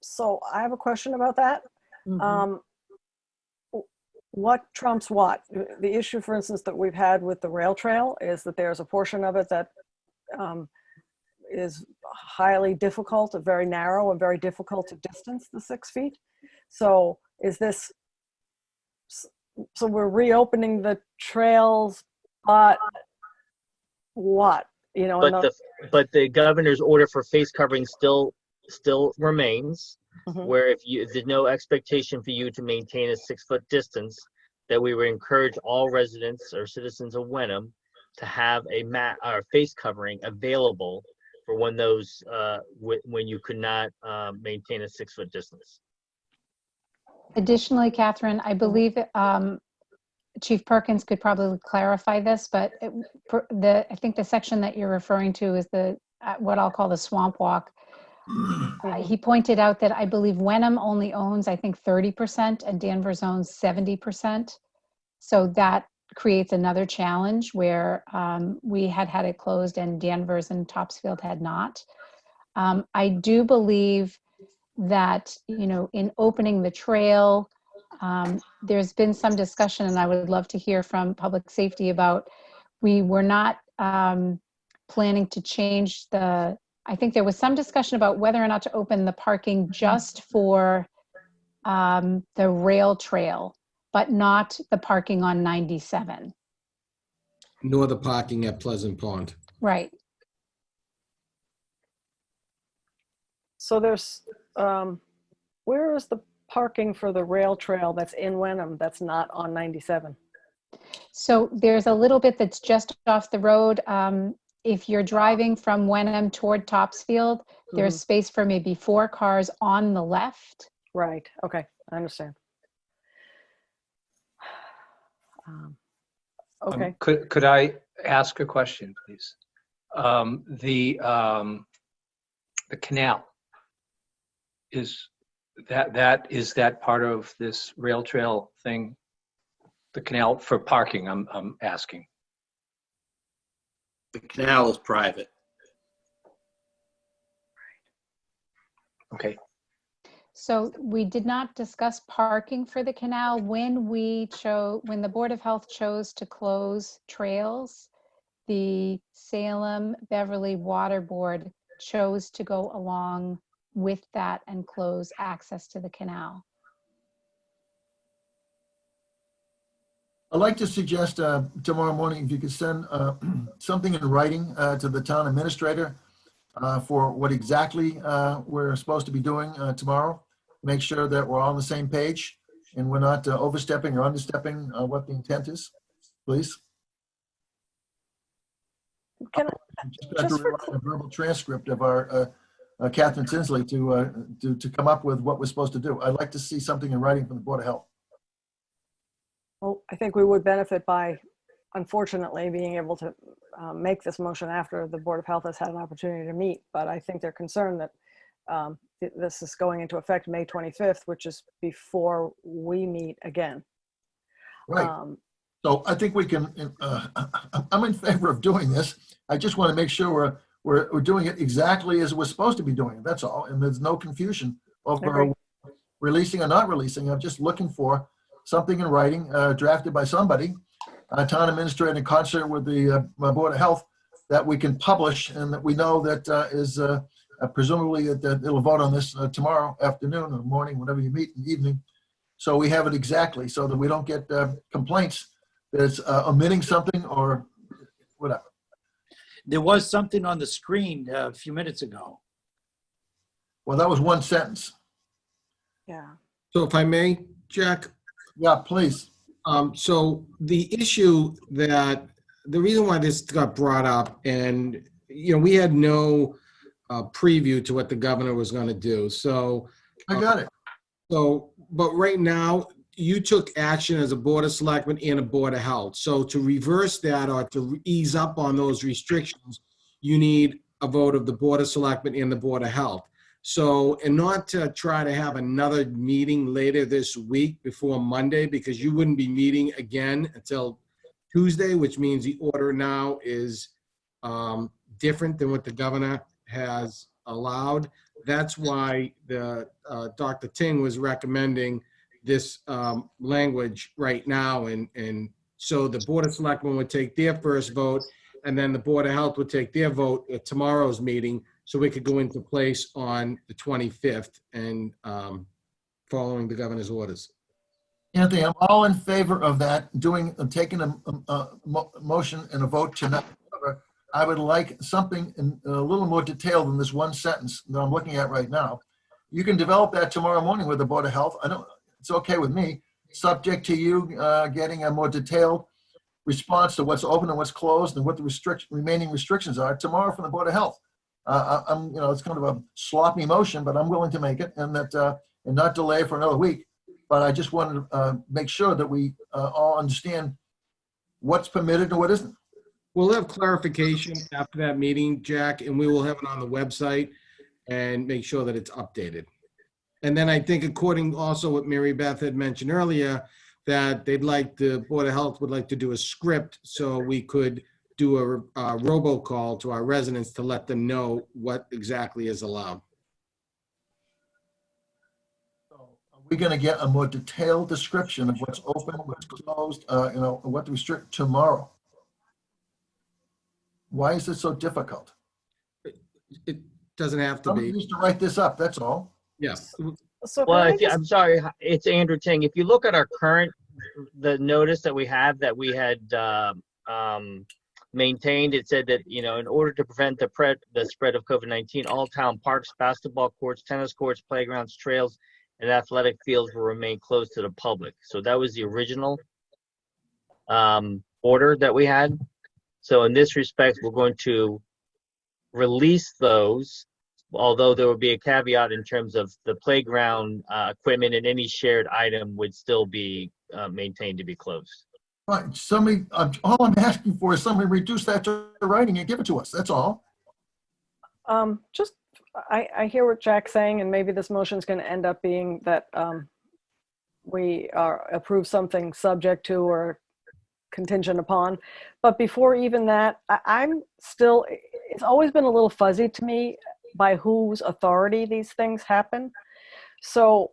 So I have a question about that. What trumps what? The issue, for instance, that we've had with the rail trail is that there's a portion of it that is highly difficult, very narrow, and very difficult to distance the 6 feet. So so we're reopening the trails, but what? But the governor's order for face covering still remains, where if there's no expectation for you to maintain a 6-foot distance, that we would encourage all residents or citizens of Wenham to have a face covering available for when those, when you could not maintain a 6-foot distance. Additionally, Catherine, I believe Chief Perkins could probably clarify this, but I think the section that you're referring to is what I'll call the swamp walk. He pointed out that I believe Wenham only owns, I think, 30% and Danvers owns 70%. So that creates another challenge where we had it closed and Danvers and Topsfield had not. I do believe that, in opening the trail, there's been some discussion, and I would love to hear from public safety about, we were not planning to change I think there was some discussion about whether or not to open the parking just for the rail trail, but not the parking on 97. Nor the parking at Pleasant Pond. Right. So there's, where is the parking for the rail trail that's in Wenham that's not on 97? So there's a little bit that's just off the road. If you're driving from Wenham toward Topsfield, there's space for maybe 4 cars on the left. Right, okay, I understand. Okay. Could I ask a question, please? The canal, is that part of this rail trail thing? The canal for parking, I'm asking. The canal is private. Okay. So we did not discuss parking for the canal when the Board of Health chose to close trails. The Salem Beverly Water Board chose to go along with that and close access to the canal. I'd like to suggest tomorrow morning, if you could send something in writing to the town administrator for what exactly we're supposed to be doing tomorrow. Make sure that we're all on the same page and we're not overstepping or understepping what the intent is, please. Can Just have to rely on a verbal transcript of our Catherine Tinsley to come up with what we're supposed to do. I'd like to see something in writing from the Board of Health. Well, I think we would benefit by, unfortunately, being able to make this motion after the Board of Health has had an opportunity to meet. But I think they're concerned that this is going into effect May 25th, which is before we meet again. Right. So I think we can, I'm in favor of doing this. I just want to make sure we're doing it exactly as we're supposed to be doing it. That's all. And there's no confusion over releasing or not releasing. I'm just looking for something in writing drafted by somebody, town administrator in concert with the Board of Health, that we can publish and that we know that is presumably that it'll vote on this tomorrow afternoon or morning, whenever you meet in the evening. So we have it exactly so that we don't get complaints that it's omitting something or whatever. There was something on the screen a few minutes ago. Well, that was one sentence. Yeah. So if I may, Jack? Yeah, please. So the issue the reason why this got brought up, and we had no preview to what the governor was going to do. So I got it. So, but right now you took action as a Board of Selectmen and a Board of Health. So to reverse that or to ease up on those restrictions, you need a vote of the Board of Selectmen and the Board of Health. So, and not to try to have another meeting later this week before Monday, because you wouldn't be meeting again until Tuesday, which means the order now is different than what the governor has allowed. That's why Dr. Ting was recommending this language right now. And so the Board of Selectmen would take their first vote, and then the Board of Health would take their vote at tomorrow's meeting, so we could go into place on the 25th and following the governor's orders. Anthony, I'm all in favor of that, taking a motion and a vote tonight. However, I would like something in a little more detail than this one sentence that I'm looking at right now. You can develop that tomorrow morning with the Board of Health. It's okay with me, subject to you getting a more detailed response to what's open and what's closed and what the remaining restrictions are tomorrow from the Board of Health. I'm, it's kind of a sloppy motion, but I'm willing to make it and not delay for another week. But I just wanted to make sure that we all understand what's permitted and what isn't. We'll have clarification after that meeting, Jack, and we will have it on the website and make sure that it's updated. And then I think according also what Mary Beth had mentioned earlier, that the Board of Health would like to do a script so we could do a robocall to our residents to let them know what exactly is allowed. So are we going to get a more detailed description of what's open, what's closed, what to restrict tomorrow? Why is it so difficult? It doesn't have to Somebody be. needs to write this up, that's all. Yes. So Well, can I just, I'm sorry, it's Andrew Ting. If you look at our the notice that we have that we had maintained, it said that, in order to prevent the spread of COVID-19, all town parks, basketball courts, tennis courts, playgrounds, trails, and athletic fields will remain closed to the public. So that was the original order that we had. So in this respect, we're going to release those, although there will be a caveat in terms of the playground equipment and any shared item would still be maintained to be closed. Fine, somebody, all I'm asking for is somebody reduce that to writing and give it to us, that's all. I hear what Jack's saying, and maybe this motion is going to end up being that we approve something subject to or contingent upon. But before even that, it's always been a little fuzzy to me by whose authority these things happen. So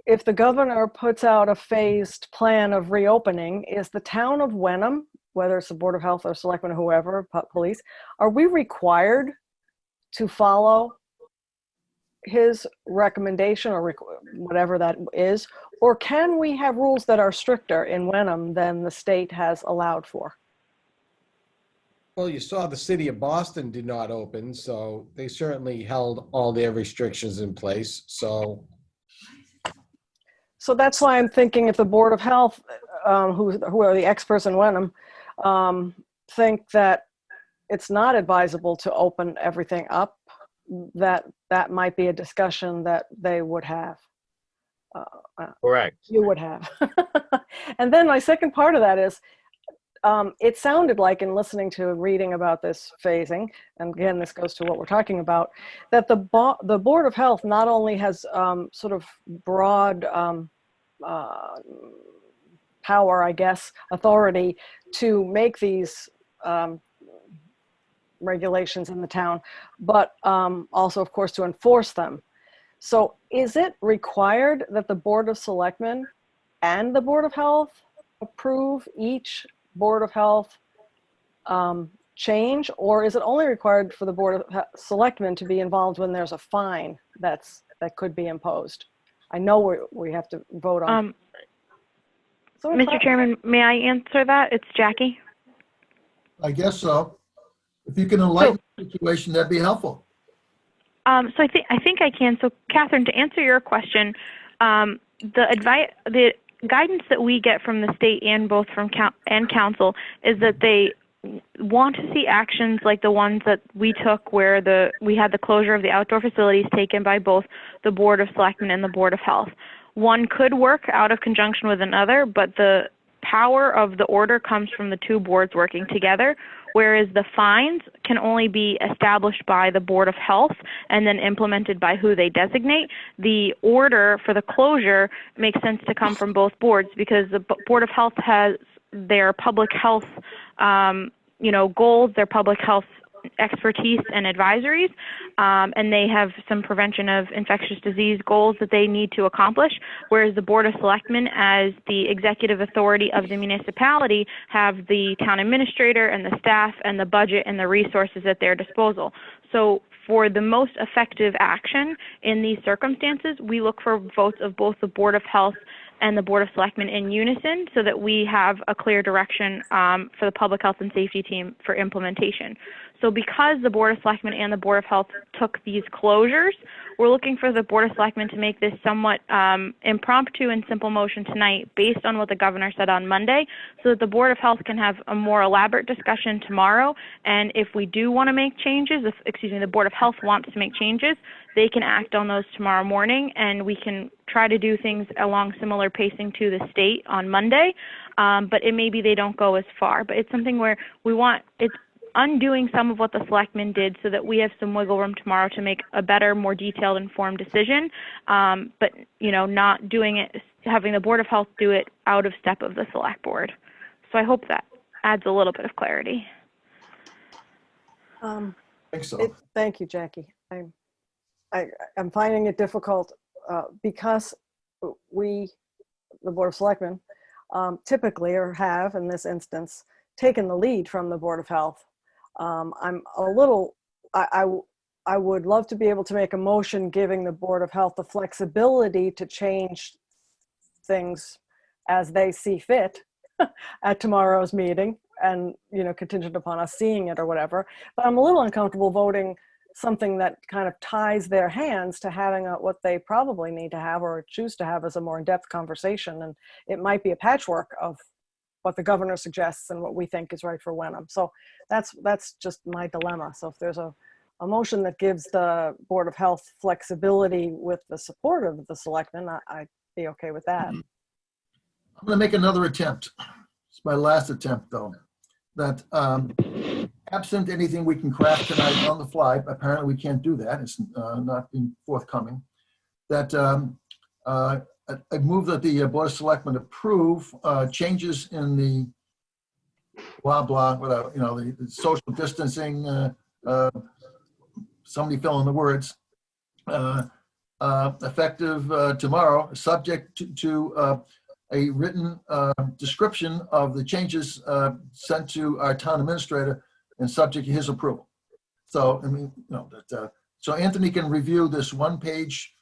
if the governor puts out a phased plan of reopening, is the town of Wenham, whether it's the Board of Health or Selectmen or whoever, police, are we required to follow his recommendation or whatever that is? Or can we have rules that are stricter in Wenham than the state has allowed for? Well, you saw the city of Boston did not open, so they certainly held all their restrictions in place. So that's why I'm thinking if the Board of Health, who are the experts in Wenham, think that it's not advisable to open everything up, that might be a discussion that they would have. Correct. You would have. And then my second part of that is, it sounded like in listening to reading about this phasing, and again, this goes to what we're talking about, that the Board of Health not only has sort of broad power, I guess, authority to make these regulations in the town, but also, of course, to enforce them. So is it required that the Board of Selectmen and the Board of Health approve each Board of Health change, or is it only required for the Board of Selectmen to be involved when there's a fine that could be imposed? I know we have to vote on. Mr. Chairman, may I answer that? It's Jackie. I guess so. If you can enlighten the situation, that'd be helpful. So I think I can. So, Catherine, to answer your question, the guidance that we get from the state and both from council is that they want to see actions like the ones that we took, where we had the closure of the outdoor facilities taken by both the Board of Selectmen and the Board of Health. One could work out of conjunction with another, but the power of the order comes from the two boards working together, whereas the fines can only be established by the Board of Health and then implemented by who they designate. The order for the closure makes sense to come from both boards, because the Board of Health has their public health goals, their public health expertise and advisories, and they have some prevention of infectious disease goals that they need to accomplish, whereas the Board of Selectmen, as the executive authority of the municipality, have the town administrator and the staff and the budget and the resources at their disposal. So for the most effective action in these circumstances, we look for votes of both the Board of Health and the Board of Selectmen in unison so that we have a clear direction for the Public Health and Safety team for implementation. So because the Board of Selectmen and the Board of Health took these closures, we're looking for the Board of Selectmen to make this somewhat impromptu and simple motion tonight based on what the governor said on Monday, so that the Board of Health can have a more elaborate discussion tomorrow. And if we do want to make changes, the Board of Health wants to make changes, they can act on those tomorrow morning, and we can try to do things along similar pacing to the state on Monday. But it maybe they don't go as far. But it's something where it's undoing some of what the selectmen did so that we have some wiggle room tomorrow to make a better, more detailed, informed decision. But, not doing it, having the Board of Health do it out of step of the select board. So I hope that adds a little bit of clarity. I think so. Thank you, Jackie. I'm finding it difficult because we, the Board of Selectmen, typically, or have in this instance, taken the lead from the Board of Health. I'm a little, I would love to be able to make a motion giving the Board of Health the flexibility to change things as they see fit at tomorrow's meeting, and contingent upon us seeing it or whatever. But I'm a little uncomfortable voting something that kind of ties their hands to having what they probably need to have or choose to have as a more in-depth conversation. And it might be a patchwork of what the governor suggests and what we think is right for Wenham. So that's just my dilemma. So if there's a motion that gives the Board of Health flexibility with the support of the selectmen, I'd be okay with that. I'm going to make another attempt. It's my last attempt, though. That absent anything we can craft tonight on the fly, apparently we can't do that. It's not being forthcoming. That I move that the Board of Selectmen approve changes in the blah, blah, whatever, the social distancing, somebody fill in the words, effective tomorrow, subject to a written description of the changes sent to our town administrator and subject to his approval. So, so Anthony can review this one page,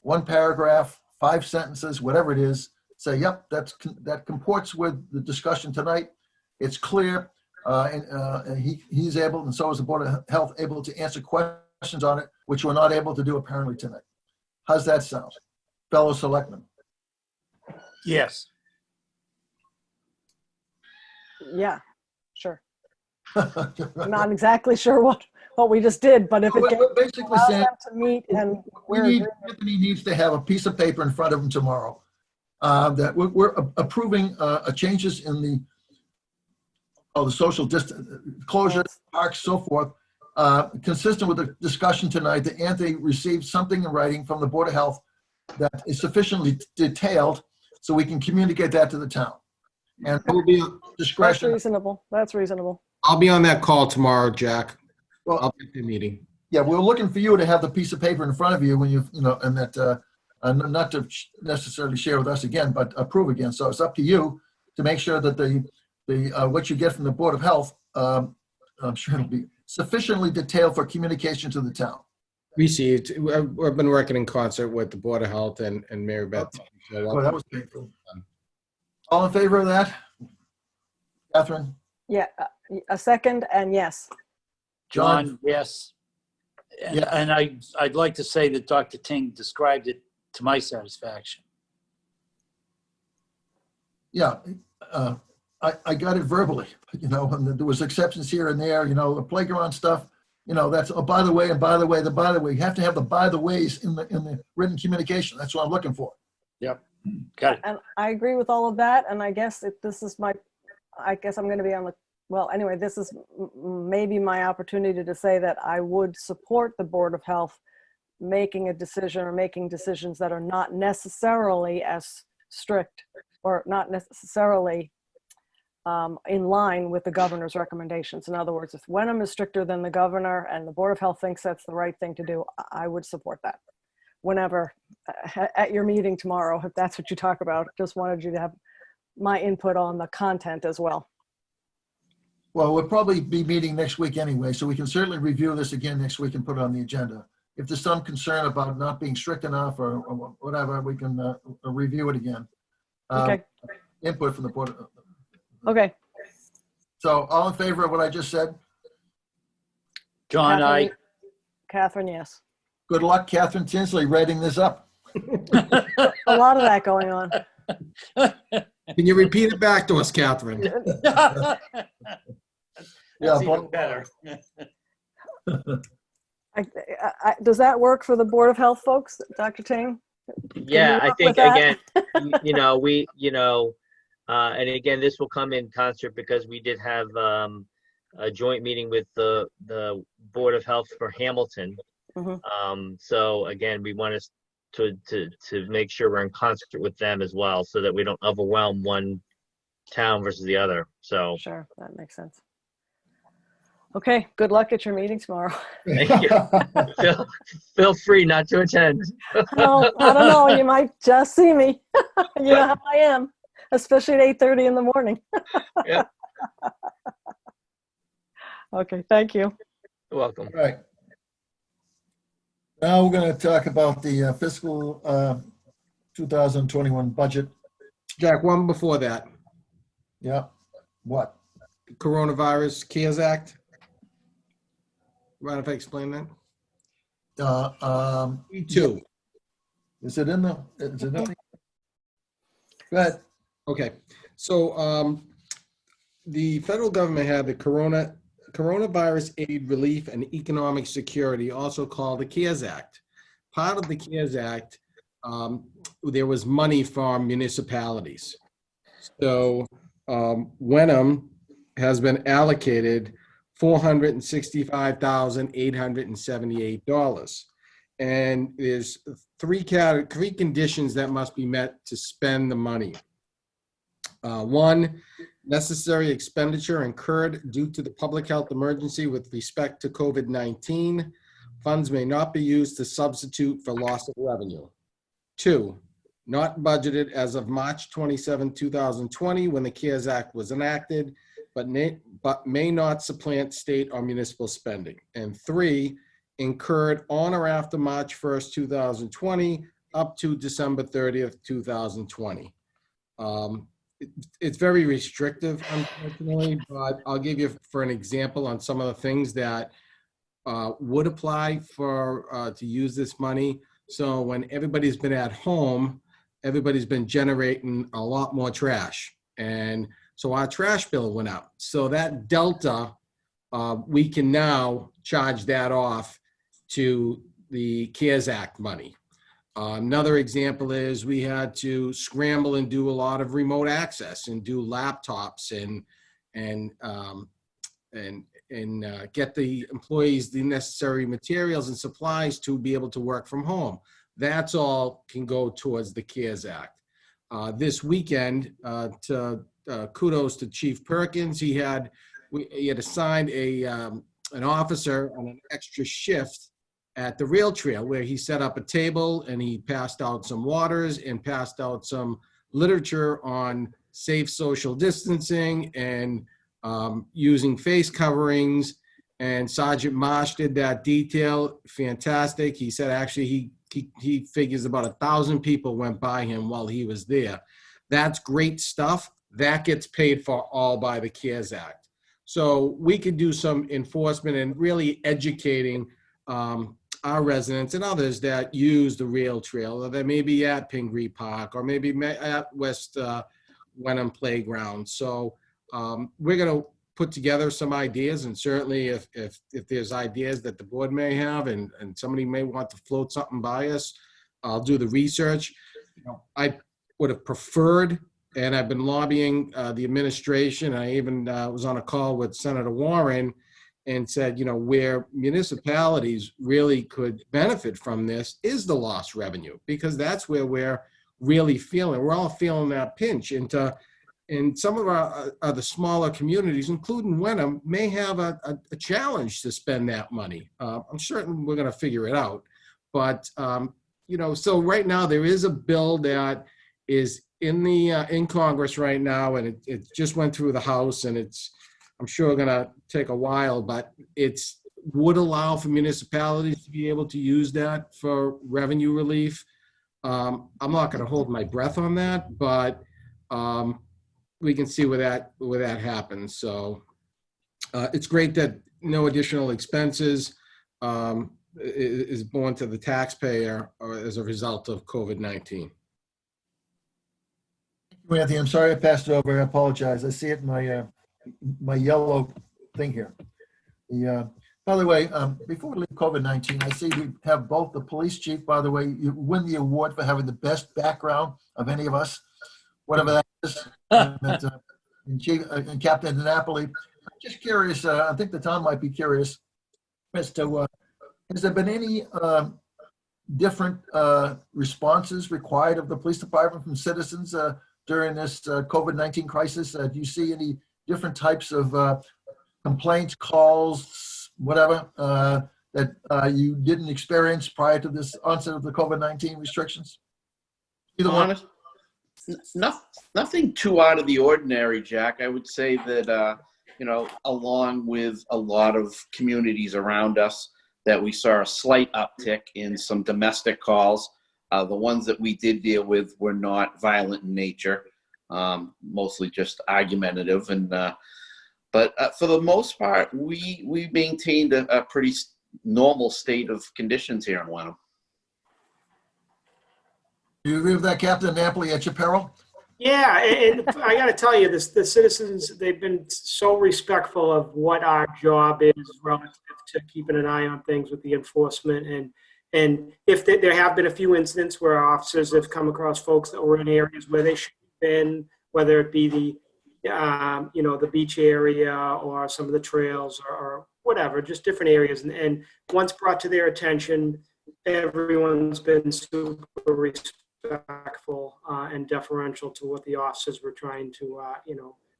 one paragraph, 5 sentences, whatever it is, say, yep, that comports with the discussion tonight. It's clear, and he's able, and so is the Board of Health, able to answer questions on it, which we're not able to do apparently tonight. How's that sound, fellow selectmen? Yes. Yeah, sure. I'm not exactly sure what we just did, but if it We're basically allows saying them to meet and Anthony needs to have a piece of paper in front of him tomorrow that we're approving changes in the social distance closure, parks, so forth, consistent with the discussion tonight, that Anthony received something in writing from the Board of Health that is sufficiently detailed so we can communicate that to the town. And it will be a discretion. That's reasonable. That's reasonable. I'll be on that call tomorrow, Jack. Well, I'll be at the meeting. Yeah, we're looking for you to have the piece of paper in front of you when and that not to necessarily share with us again, but approve again. So it's up to you to make sure that the what you get from the Board of Health, I'm sure it'll be sufficiently detailed for communication to the town. Received. I've been working in concert with the Board of Health and Mary Beth. Oh, that was painful. All in favor of that? Catherine? Yeah, a second, and yes. John, yes. And, Yeah. and I'd like to say that Dr. Ting described it to my satisfaction. Yeah, I got it verbally, and there was exceptions here and there, the playground stuff, that's, oh, by the way, and by the way, you have to have the by the ways in the written communication. That's what I'm looking for. Yep. Got it. And I agree with all of that. And I guess I guess I'm going to be on the, well, anyway, this is maybe my opportunity to say that I would support the Board of Health making a decision or making decisions that are not necessarily as strict or not necessarily in line with the governor's recommendations. In other words, if Wenham is stricter than the governor and the Board of Health thinks that's the right thing to do, I would support that. Whenever, at your meeting tomorrow, if that's what you talk about, just wanted you to have my input on the content as well. Well, we'll probably be meeting next week anyway, so we can certainly review this again next week and put it on the agenda. If there's some concern about not being strict enough or whatever, we can review it again. Okay, input from the board. okay. So all in favor of what I just said? John, I. Catherine, yes. Good luck, Catherine Tinsley, writing this up. A lot of that going on. Can you repeat it back to us, Catherine? Yeah, That's but- even better. Does that work for the Board of Health folks, Dr. Ting? Yeah, I work think with that? again, and again, this will come in concert because we did have a joint meeting with the Board of Health for Hamilton. Mhm. So again, we want to make sure we're in concert with them as well, so that we don't overwhelm one town versus the other. So Sure, that makes sense. Okay, good luck at your meeting tomorrow. thank you. Feel free not to attend. Well, I don't know, you might just see me. You know how I am, especially at 8:30 in the morning. Yeah. Okay, thank you. You're welcome. All right. Now we're going to talk about the fiscal 2021 budget. Jack, one before that, Yeah. What? Coronavirus CARES Act. Mind if I explain that? E2. Is it in the? Is it in the? Go ahead. Okay, so the federal government had the Coronavirus Aid, Relief, and Economic Security, also called the CARES Act. Part of the CARES Act, there was money from municipalities. So Wenham has been allocated $465,878. And there's three conditions that must be met to spend the money. One, necessary expenditure incurred due to the public health emergency with respect to COVID-19. Funds may not be used to substitute for loss of revenue. Two, not budgeted as of March 27, 2020, when the CARES Act was enacted, but may not supplant state or municipal spending. And three, incurred on or after March 1st, 2020, up to December 30th, 2020. It's very restrictive, unfortunately, but I'll give you for an example on some of the things that would apply for to use this money. So when everybody's been at home, everybody's been generating a lot more trash. And so our trash bill went up. So that delta, we can now charge that off to the CARES Act money. Another example is we had to scramble and do a lot of remote access and do laptops and get the employees the necessary materials and supplies to be able to work from home. That's all can go towards the CARES Act. This weekend, kudos to Chief Perkins. He had assigned an officer on an extra shift at the rail trail, where he set up a table and he passed out some waters and passed out some literature on safe social distancing and using face coverings. And Sergeant Marsh did that detail. Fantastic. He said actually he figures about 1,000 people went by him while he was there. That's great stuff. That gets paid for all by the CARES Act. So we could do some enforcement and really educating our residents and others that use the rail trail, or that may be at Pingree Park, or maybe at West Wenham Playground. So we're going to put together some ideas, and certainly if there's ideas that the board may have and somebody may want to float something by us, I'll do the research. I would have preferred, and I've been lobbying the administration. I even was on a call with Senator Warren and said, where municipalities really could benefit from this is the lost revenue, because that's where we're really we're all feeling that pinch. And some of our the smaller communities, including Wenham, may have a challenge to spend that money. I'm certain we're going to figure it out. But, so right now there is a bill that is in Congress right now, and it just went through the House, and I'm sure going to take a while, but would allow for municipalities to be able to use that for revenue relief. I'm not going to hold my breath on that, but we can see where that happens. So it's great that no additional expenses is borne to the taxpayer as a result of COVID-19. Anthony, I'm sorry I passed it over. I apologize. I see it in my my yellow thing here. By the way, before we leave COVID-19, I see we have both the police chief, by the way, you win the award for having the best background of any of us, whatever that is, and Captain Napoli. I'm just curious, I think the town might be curious as to, has there been any different responses required of the police department from citizens during this COVID-19 crisis? Do you see any different types of complaints, calls, whatever, that you didn't experience prior to this onset of the COVID-19 restrictions? Either one. Nothing too out of the ordinary, Jack. I would say that, along with a lot of communities around us, that we saw a slight uptick in some domestic calls. The ones that we did deal with were not violent in nature, mostly just argumentative. But for the most part, we maintained a pretty normal state of conditions here in Wenham. Do you agree with that, Captain Napoli, at your peril? Yeah, and I got to tell you, the citizens, they've been so respectful of what our job is relative to keeping an eye on things with the enforcement. And if there have been a few incidents where our officers have come across folks that were in areas where they should have been, whether it be the beach area or some of the trails or whatever, just different areas. And once brought to their attention, everyone's been super respectful and deferential to what the officers were trying to,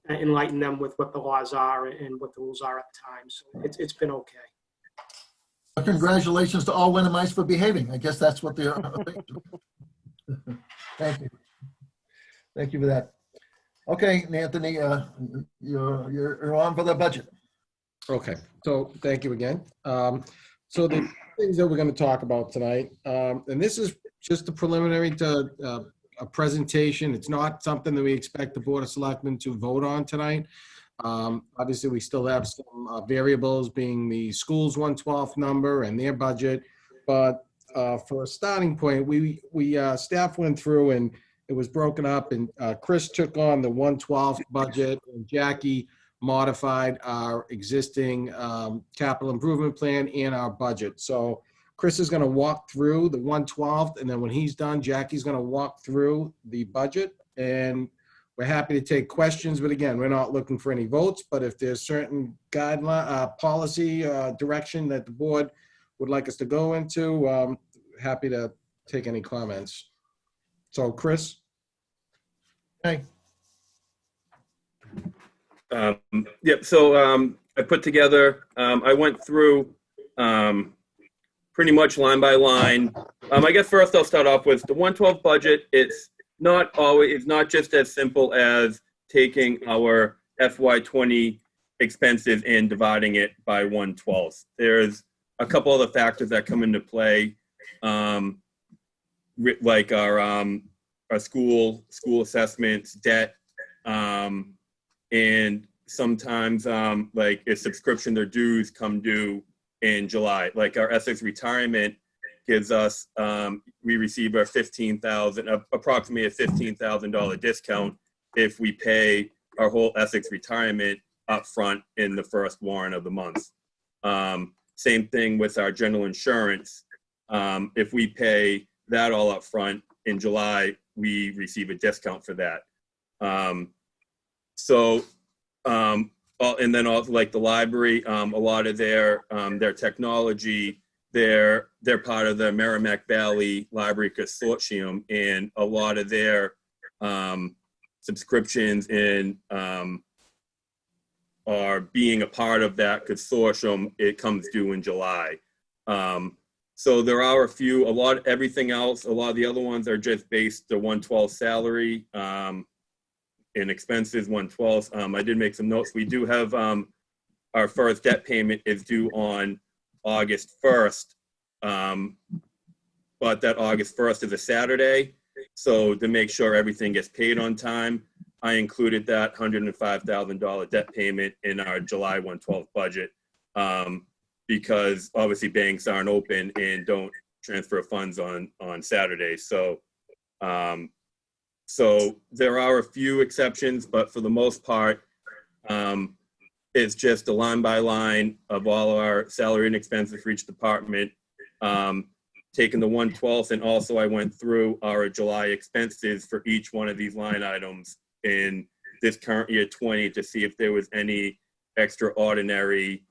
enlighten them with what the laws are and what the rules are at the time. So it's been okay. Well, congratulations to all Wenhamites for behaving. I guess that's what they're. Thank you. Thank you for that. Okay, Anthony, you're on for the budget. Okay, so thank you again. So the things that we're going to talk about tonight, and this is just a preliminary to a presentation. It's not something that we expect the Board of Selectmen to vote on tonight. Obviously, we still have some variables, being the school's 1/12 number and their budget. But for a starting point, we staff went through and it was broken up, and Chris took on the 1/12 budget, and Jackie modified our existing capital improvement plan and our budget. So Chris is going to walk through the 1/12, and then when he's done, Jackie's going to walk through the budget. And we're happy to take questions, but again, we're not looking for any votes. But if there's certain guideline, policy direction that the board would like us to go into, happy to take any comments. So, Chris. Hey. Yep. So I put together. I went through pretty much line by line. I guess first I'll start off with the 1/12 budget. It's not just as simple as taking our FY20 expenses and dividing it by 1/12. There's a couple other factors that come into play, like our school assessments, debt, and sometimes like a subscription or dues come due in July. Like our Essex retirement gives us, we receive our approximately a $15,000 discount if we pay our whole Essex retirement up front in the first warrant of the month. Same thing with our general insurance. If we pay that all up front in July, we receive a discount for that. And then also like the library, a lot of their technology, they're part of the Merrimack Valley Library Consortium, and a lot of their subscriptions and are being a part of that consortium. It comes due in July. So there are everything else, a lot of the other ones are just based the 1/12 salary and expenses 1/12. I did make some notes. We do have our first debt payment is due on August 1st, but that August 1st is a Saturday. So to make sure everything gets paid on time, I included that $105,000 debt payment in our July 1/12 budget, because obviously banks aren't open and don't transfer funds on Saturdays. So there are a few exceptions, but for the most part, it's just a line by line of all our salary and expenses for each department, taking the 1/12, and also I went through our July expenses for each one of these line items in this current year 20 to see if there was any extraordinary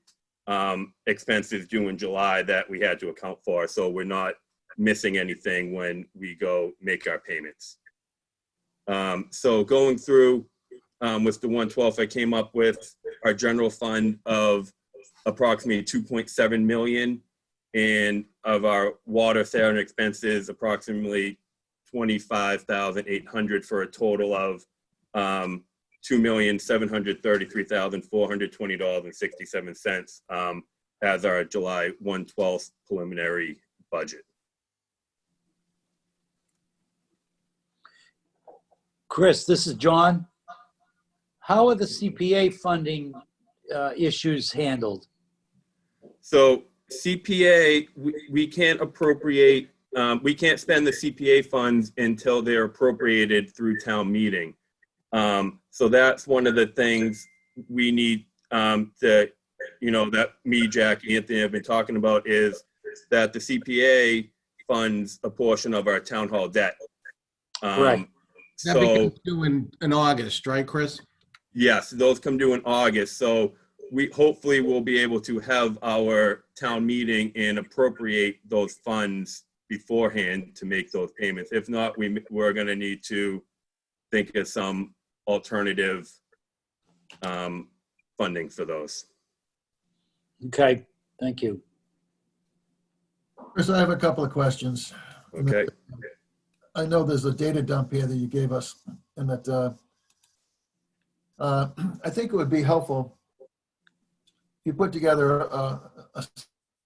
expenses due in July that we had to account for. So we're not missing anything when we go make our payments. So going through with the 1/12, I came up with our general fund of approximately 2.7 million, and of our water, salary, and expenses, approximately 25,800, for a total of $2,733,420.67 as our July 1/12 preliminary budget. Chris, this is John. How are the CPA funding issues handled? So CPA, we can't appropriate, we can't spend the CPA funds until they're appropriated through town meeting. So that's one of the things we need that me, Jack, Anthony have been talking about, is that the CPA funds a portion of our town hall debt. Right. That becomes due in August, right, Chris? Yes, those come due in August. So we hopefully will be able to have our town meeting and appropriate those funds beforehand to make those payments. If not, we're going to need to think of some alternative funding for those. Okay, thank you. Chris, I have a couple of questions. Okay. I know there's a data dump here that you gave us, and that I think it would be helpful if you put together a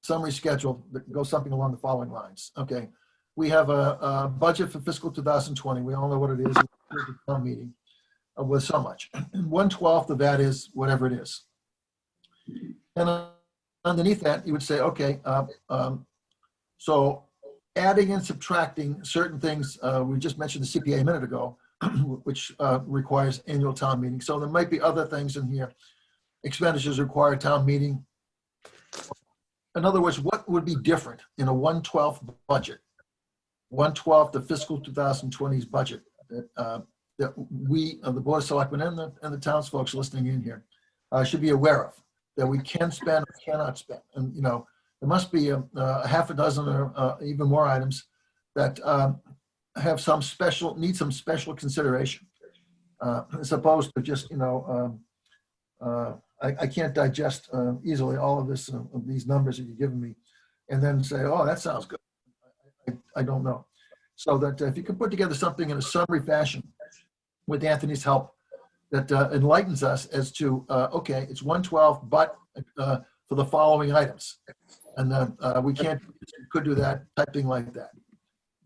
summary schedule that goes something along the following lines. Okay, we have a budget for fiscal 2020. We all know what it is. The town meeting with so much. 1/12 of that is whatever it is. And underneath that, you would say, okay, so adding and subtracting certain things, we just mentioned the CPA a minute ago, which requires annual town meeting. So there might be other things in here. Expenditures require town meeting. In other words, what would be different in a 1/12 budget? 1/12 the fiscal 2020's budget that we, the Board of Selectmen and the townsfolk listening in here, should be aware of, that we can spend or cannot spend. And, there must be a half a dozen or even more items that have need some special consideration, as opposed to just, I can't digest easily all of these numbers that you've given me, and then say, oh, that sounds good. I don't know. So that if you can put together something in a summary fashion with Anthony's help that enlightens us as to, okay, it's 1/12, but for the following items. And we could do that, type thing like that.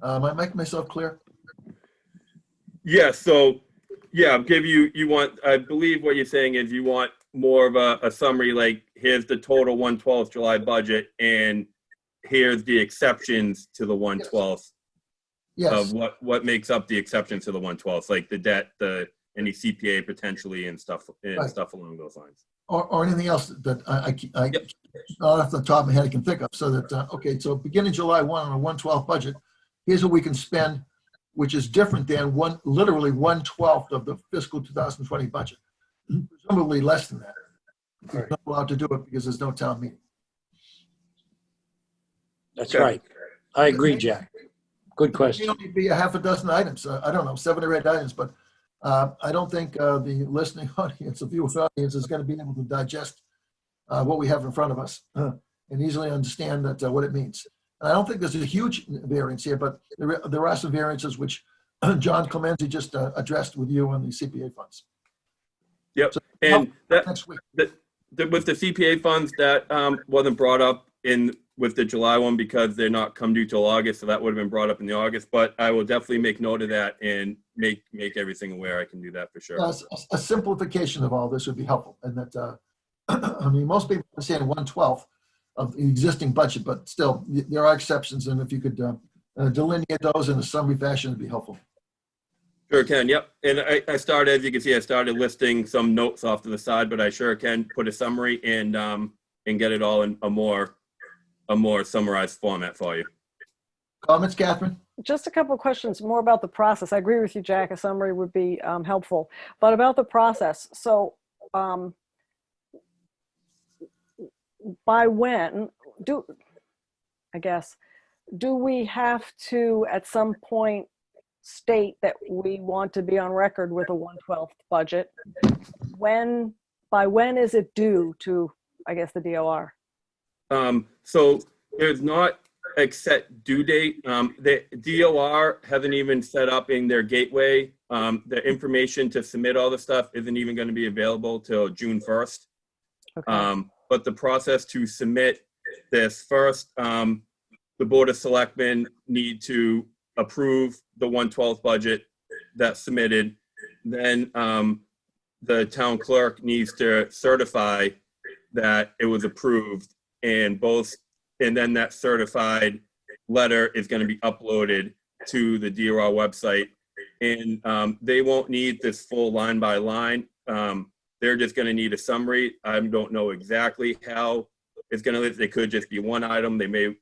Am I making myself clear? Yeah, so, yeah, I believe what you're saying is you want more of a summary, like, here's the total 1/12 July budget, and here's the exceptions to the 1/12. Yes. Of what makes up the exceptions to the 1/12, like the debt, any CPA potentially, and stuff along those lines. Or anything else that I not off the top of my head I can think of. So that, okay, so beginning July 1 on a 1/12 budget, here's what we can spend, which is different than literally 1/12 of the fiscal 2020 budget. Presumably less than that. We're not allowed to do it because there's no town meeting. That's right. I agree, Jack. Good question. It may only be a half a dozen items. I don't know, 7 or 8 items, but I don't think the listening audience, the viewing audience, is going to be able to digest what we have in front of us and easily understand that what it means. And I don't think there's a huge variance here, but there are some variances which John Clemenzi just addressed with you on the CPA funds. Yep, So, and next week. With the CPA funds, that wasn't brought up with the July one because they're not come due till August, so that would have been brought up in the August. But I will definitely make note of that and make everything aware, I can do that for sure. A simplification of all this would be helpful, and that, I mean, most people understand 1/12 of the existing budget, but still, there are exceptions, and if you could delineate those in a summary fashion, it'd be helpful. Sure can, yep. And I started, as you can see, I started listing some notes off to the side, but I sure can put a summary and get it all in a more summarized format for you. Comments, Catherine? Just a couple of questions more about the process. I agree with you, Jack. A summary would be helpful, but about the process. So by when do we have to at some point state that we want to be on record with a 1/12 budget? By when is it due to, I guess, the DOR? So there's not a set due date. The DOR hasn't even set up in their gateway. The information to submit all the stuff isn't even going to be available till June 1st. Okay. But the process to submit this first, the Board of Selectmen need to approve the 1/12 budget that's submitted. Then the town clerk needs to certify that it was approved, and then that certified letter is going to be uploaded to the DOR website. And they won't need this full line by line. They're just going to need a summary. I don't know exactly how it's going to live. They could just be one item. They may,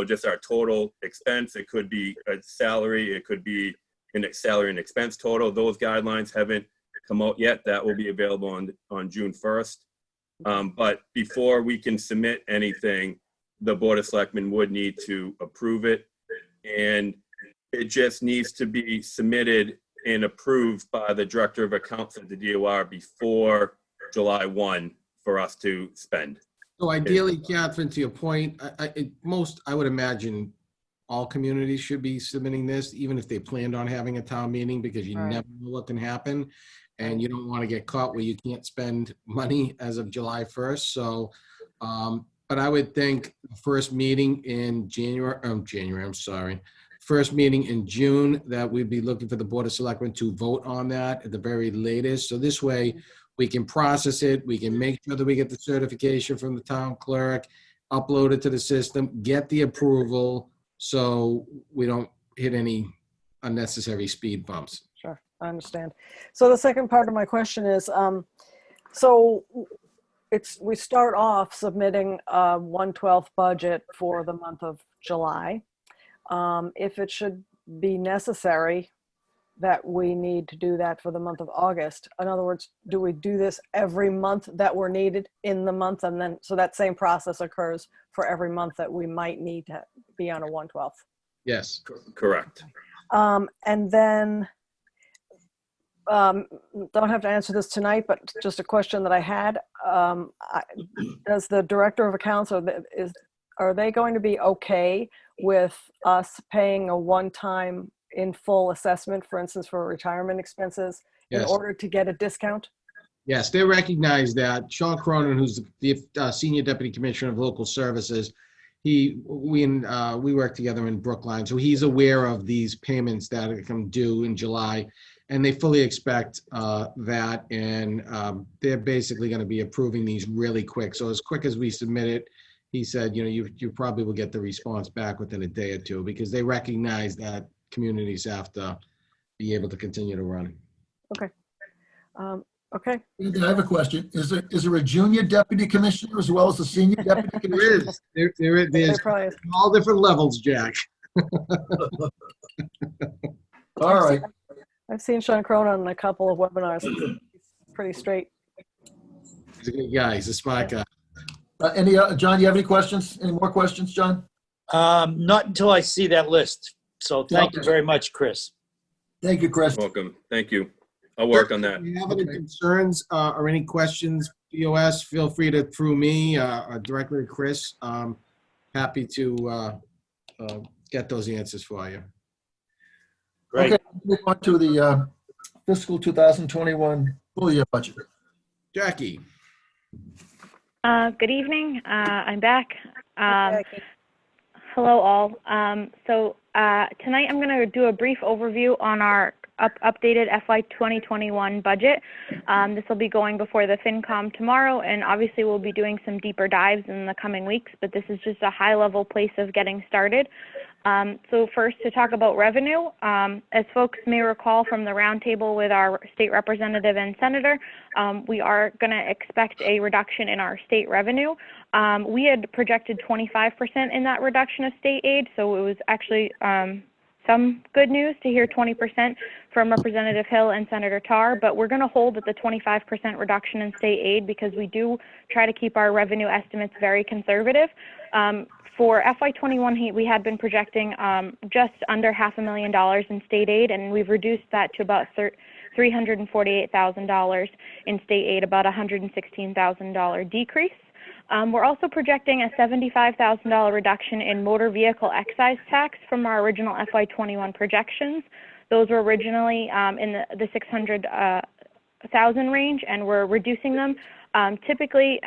just our total expense. It could be a salary. It could be a salary and expense total. Those guidelines haven't come out yet. That will be available on June 1st. But before we can submit anything, the Board of Selectmen would need to approve it. And it just needs to be submitted and approved by the Director of Accounts at the DOR before July 1 for us to spend. So ideally, Catherine, to your point, I would imagine all communities should be submitting this, even if they planned on having a town meeting, because you never know what can happen. And you don't want to get caught where you can't spend money as of July 1st. So, but I would think the first meeting in first meeting in June, that we'd be looking for the Board of Selectmen to vote on that at the very latest. So this way we can process it. We can make sure that we get the certification from the town clerk, upload it to the system, get the approval, so we don't hit any unnecessary speed bumps. Sure, I understand. So the second part of my question is, so we start off submitting a 1/12 budget for the month of July. If it should be necessary that we need to do that for the month of August, in other words, do we do this every month that we're needed in the month, and then so that same process occurs for every month that we might need to be on a 1/12? Yes, correct. And then, don't have to answer this tonight, but just a question that I had. Does the Director of Accounts, are they going to be okay with us paying a one-time in full assessment, for instance, for retirement expenses, in order to get a discount? Yes, they recognize that. Sean Cronin, who's the Senior Deputy Commissioner of Local Services, we work together in Brookline, so he's aware of these payments that are come due in July, and they fully expect that, and they're basically going to be approving these really quick. So as quick as we submit it, he said, you probably will get the response back within a day or two, because they recognize that communities have to be able to continue to run. Okay. Okay. I have a question. Is there a junior deputy commissioner as well as a senior deputy commissioner? There's all different levels, Jack. All right. I've seen Sean Cronin on a couple of webinars. He's pretty straight. He's a good guy. He's a smart guy. John, you have any questions? Any more questions, John? Not until I see that list. So thank you very much, Chris. Thank you, Chris. Welcome. Thank you. I'll work on that. If you have any concerns or any questions, BOS, feel free to through me or directly to Chris. Happy to get those answers for you. Great. Okay, move on to the fiscal 2021 full year budget. Jackie. Good evening. I'm back. Hello, all. So tonight I'm going to do a brief overview on our updated FY 2021 budget. This will be going before the FinCom tomorrow, and obviously we'll be doing some deeper dives in the coming weeks, but this is just a high-level place of getting started. So first, to talk about revenue, as folks may recall from the roundtable with our state representative and senator, we are going to expect a reduction in our state revenue. We had projected 25% in that reduction of state aid, so it was actually some good news to hear 20% from Representative Hill and Senator Tarr, but we're going to hold at the 25% reduction in state aid because we do try to keep our revenue estimates very conservative. For FY21, we had been projecting just under $500,000 in state aid, and we've reduced that to about $348,000 in state aid, about $116,000 decrease. We're also projecting a $75,000 reduction in motor vehicle excise tax from our original FY21 projections. Those were originally in the 600,000 range, and we're reducing them. Typically,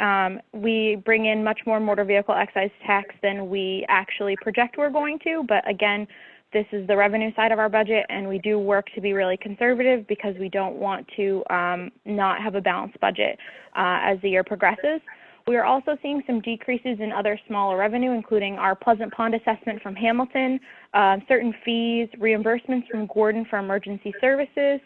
we bring in much more motor vehicle excise tax than we actually project we're going to, but again, this is the revenue side of our budget, and we do work to be really conservative because we don't want to not have a balanced budget as the year progresses. We are also seeing some decreases in other smaller revenue, including our Pleasant Pond assessment from Hamilton, certain fees, reimbursements from Gordon for emergency services,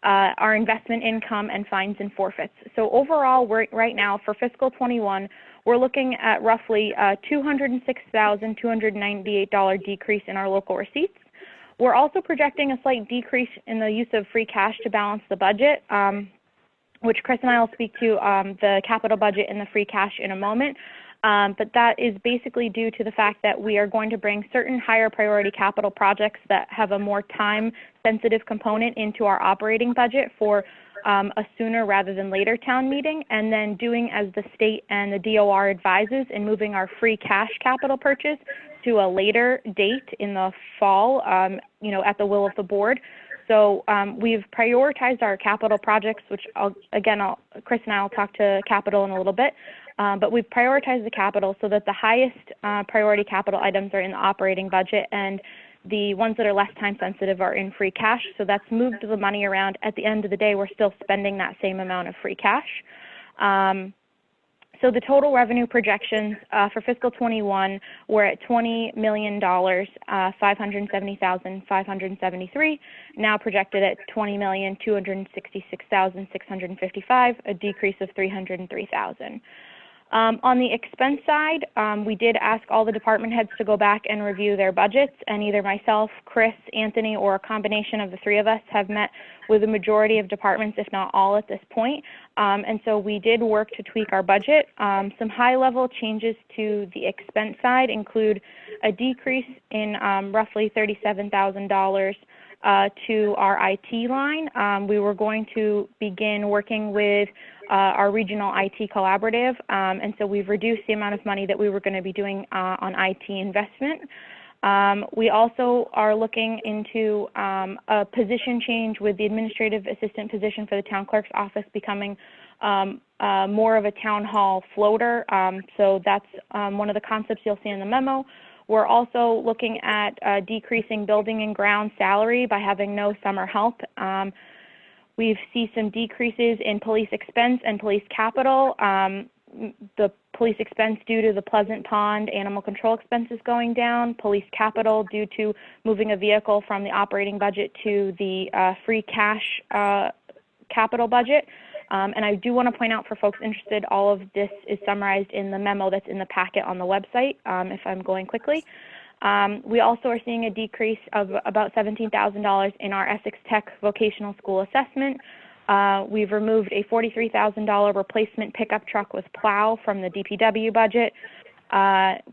our investment income, and fines and forfeits. So overall, right now for fiscal 21, we're looking at roughly $206,298 decrease in our local receipts. We're also projecting a slight decrease in the use of free cash to balance the budget, which Chris and I will speak to the capital budget and the free cash in a moment. But that is basically due to the fact that we are going to bring certain higher priority capital projects that have a more time-sensitive component into our operating budget for a sooner rather than later town meeting, and then doing as the state and the DOR advises and moving our free cash capital purchase to a later date in the fall, at the will of the board. So we've prioritized our capital projects, which Chris and I will talk to capital in a little bit. But we've prioritized the capital so that the highest priority capital items are in the operating budget, and the ones that are less time sensitive are in free cash. So that's moved the money around. At the end of the day, we're still spending that same amount of free cash. So the total revenue projections for fiscal 21 were at $20,570,573, now projected at $20,266,655, a decrease of $303,000. On the expense side, we did ask all the department heads to go back and review their budgets, and either myself, Chris, Anthony, or a combination of the three of us have met with the majority of departments, if not all at this point. And so we did work to tweak our budget. Some high-level changes to the expense side include a decrease in roughly $37,000 to our IT line. We were going to begin working with our regional IT collaborative, and so we've reduced the amount of money that we were going to be doing on IT investment. We also are looking into a position change with the administrative assistant position for the town clerk's office becoming more of a town hall floater. So that's one of the concepts you'll see in the memo. We're also looking at decreasing building and ground salary by having no summer help. We see some decreases in police expense and police capital. The police expense due to the Pleasant Pond animal control expenses going down, police capital due to moving a vehicle from the operating budget to the free cash capital budget. And I do want to point out for folks interested, all of this is summarized in the memo that's in the packet on the website, if I'm going quickly. We also are seeing a decrease of about $17,000 in our Essex Tech vocational school assessment. We've removed a $43,000 replacement pickup truck with plow from the DPW budget.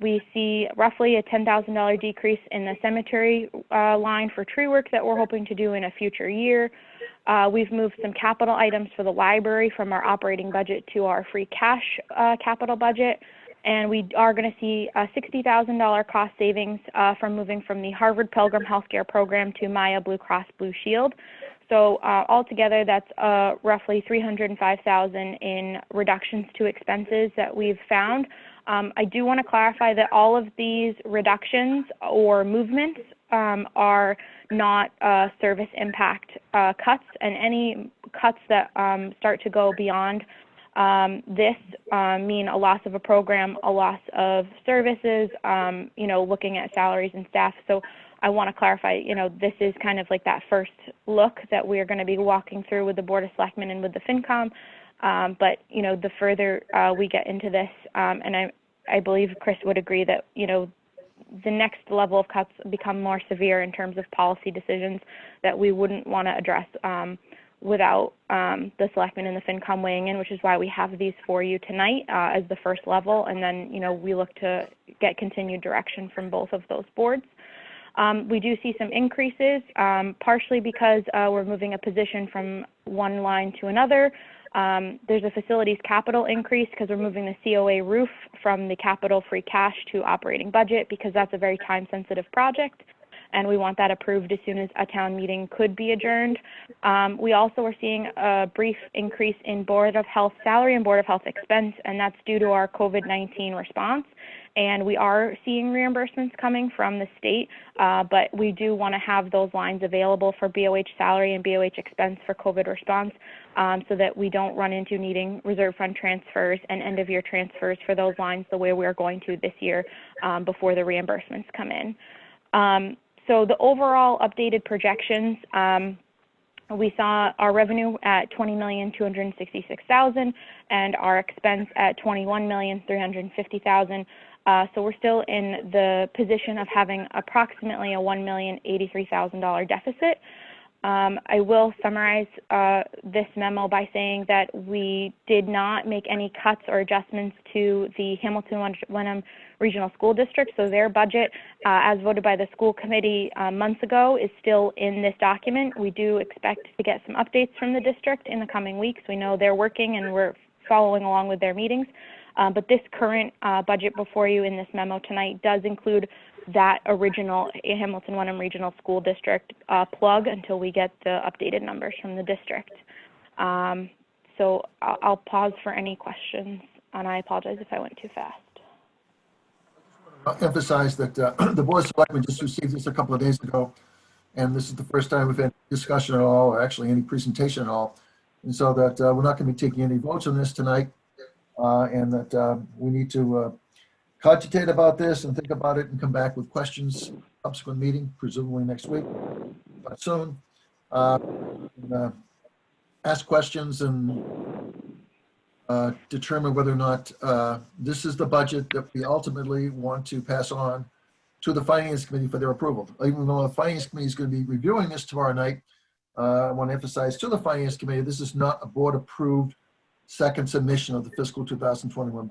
We see roughly a $10,000 decrease in the cemetery line for tree work that we're hoping to do in a future year. We've moved some capital items for the library from our operating budget to our free cash capital budget. And we are going to see a $60,000 cost savings from moving from the Harvard Pilgrim Healthcare Program to Maya Blue Cross Blue Shield. So altogether, that's roughly $305,000 in reductions to expenses that we've found. I do want to clarify that all of these reductions or movements are not service impact cuts, and any cuts that start to go beyond this mean a loss of a program, a loss of services, looking at salaries and staff. So I want to clarify, this is kind of like that first look that we're going to be walking through with the Board of Selectmen and with the FinCom. But the further we get into this, and I believe Chris would agree that, the next level of cuts become more severe in terms of policy decisions that we wouldn't want to address without the Selectmen and the FinCom weighing in, which is why we have these for you tonight as the first level. And then, we look to get continued direction from both of those boards. We do see some increases, partially because we're moving a position from one line to another. There's a facilities capital increase because we're moving the COA roof from the capital free cash to operating budget, because that's a very time sensitive project, and we want that approved as soon as a town meeting could be adjourned. We also are seeing a brief increase in Board of Health salary and Board of Health expense, and that's due to our COVID-19 response. And we are seeing reimbursements coming from the state, but we do want to have those lines available for BOH salary and BOH expense for COVID response, so that we don't run into needing reserve fund transfers and end of year transfers for those lines the way we're going to this year before the reimbursements come in. So the overall updated projections, we saw our revenue at $20,266,000 and our expense at $21,350,000. So we're still in the position of having approximately a $1,083,000 deficit. I will summarize this memo by saying that we did not make any cuts or adjustments to the Hamilton Wenham Regional School District. So their budget, as voted by the school committee months ago, is still in this document. We do expect to get some updates from the district in the coming weeks. We know they're working and we're following along with their meetings. But this current budget before you in this memo tonight does include that original Hamilton Wenham Regional School District plug until we get the updated numbers from the district. So I'll pause for any questions, and I apologize if I went too fast. I'll emphasize that the Board of Selectmen just received this a couple of days ago, and this is the first time we've had discussion at all, or actually any presentation at all. And so that we're not going to be taking any votes on this tonight, and that we need to cogitate about this and think about it and come back with questions, subsequent meeting, presumably next week, but soon. Ask questions and determine whether or not this is the budget that we ultimately want to pass on to the Finance Committee for their approval. Even though the Finance Committee is going to be reviewing this tomorrow night, I want to emphasize to the Finance Committee, this is not a board-approved second submission of the fiscal 2021.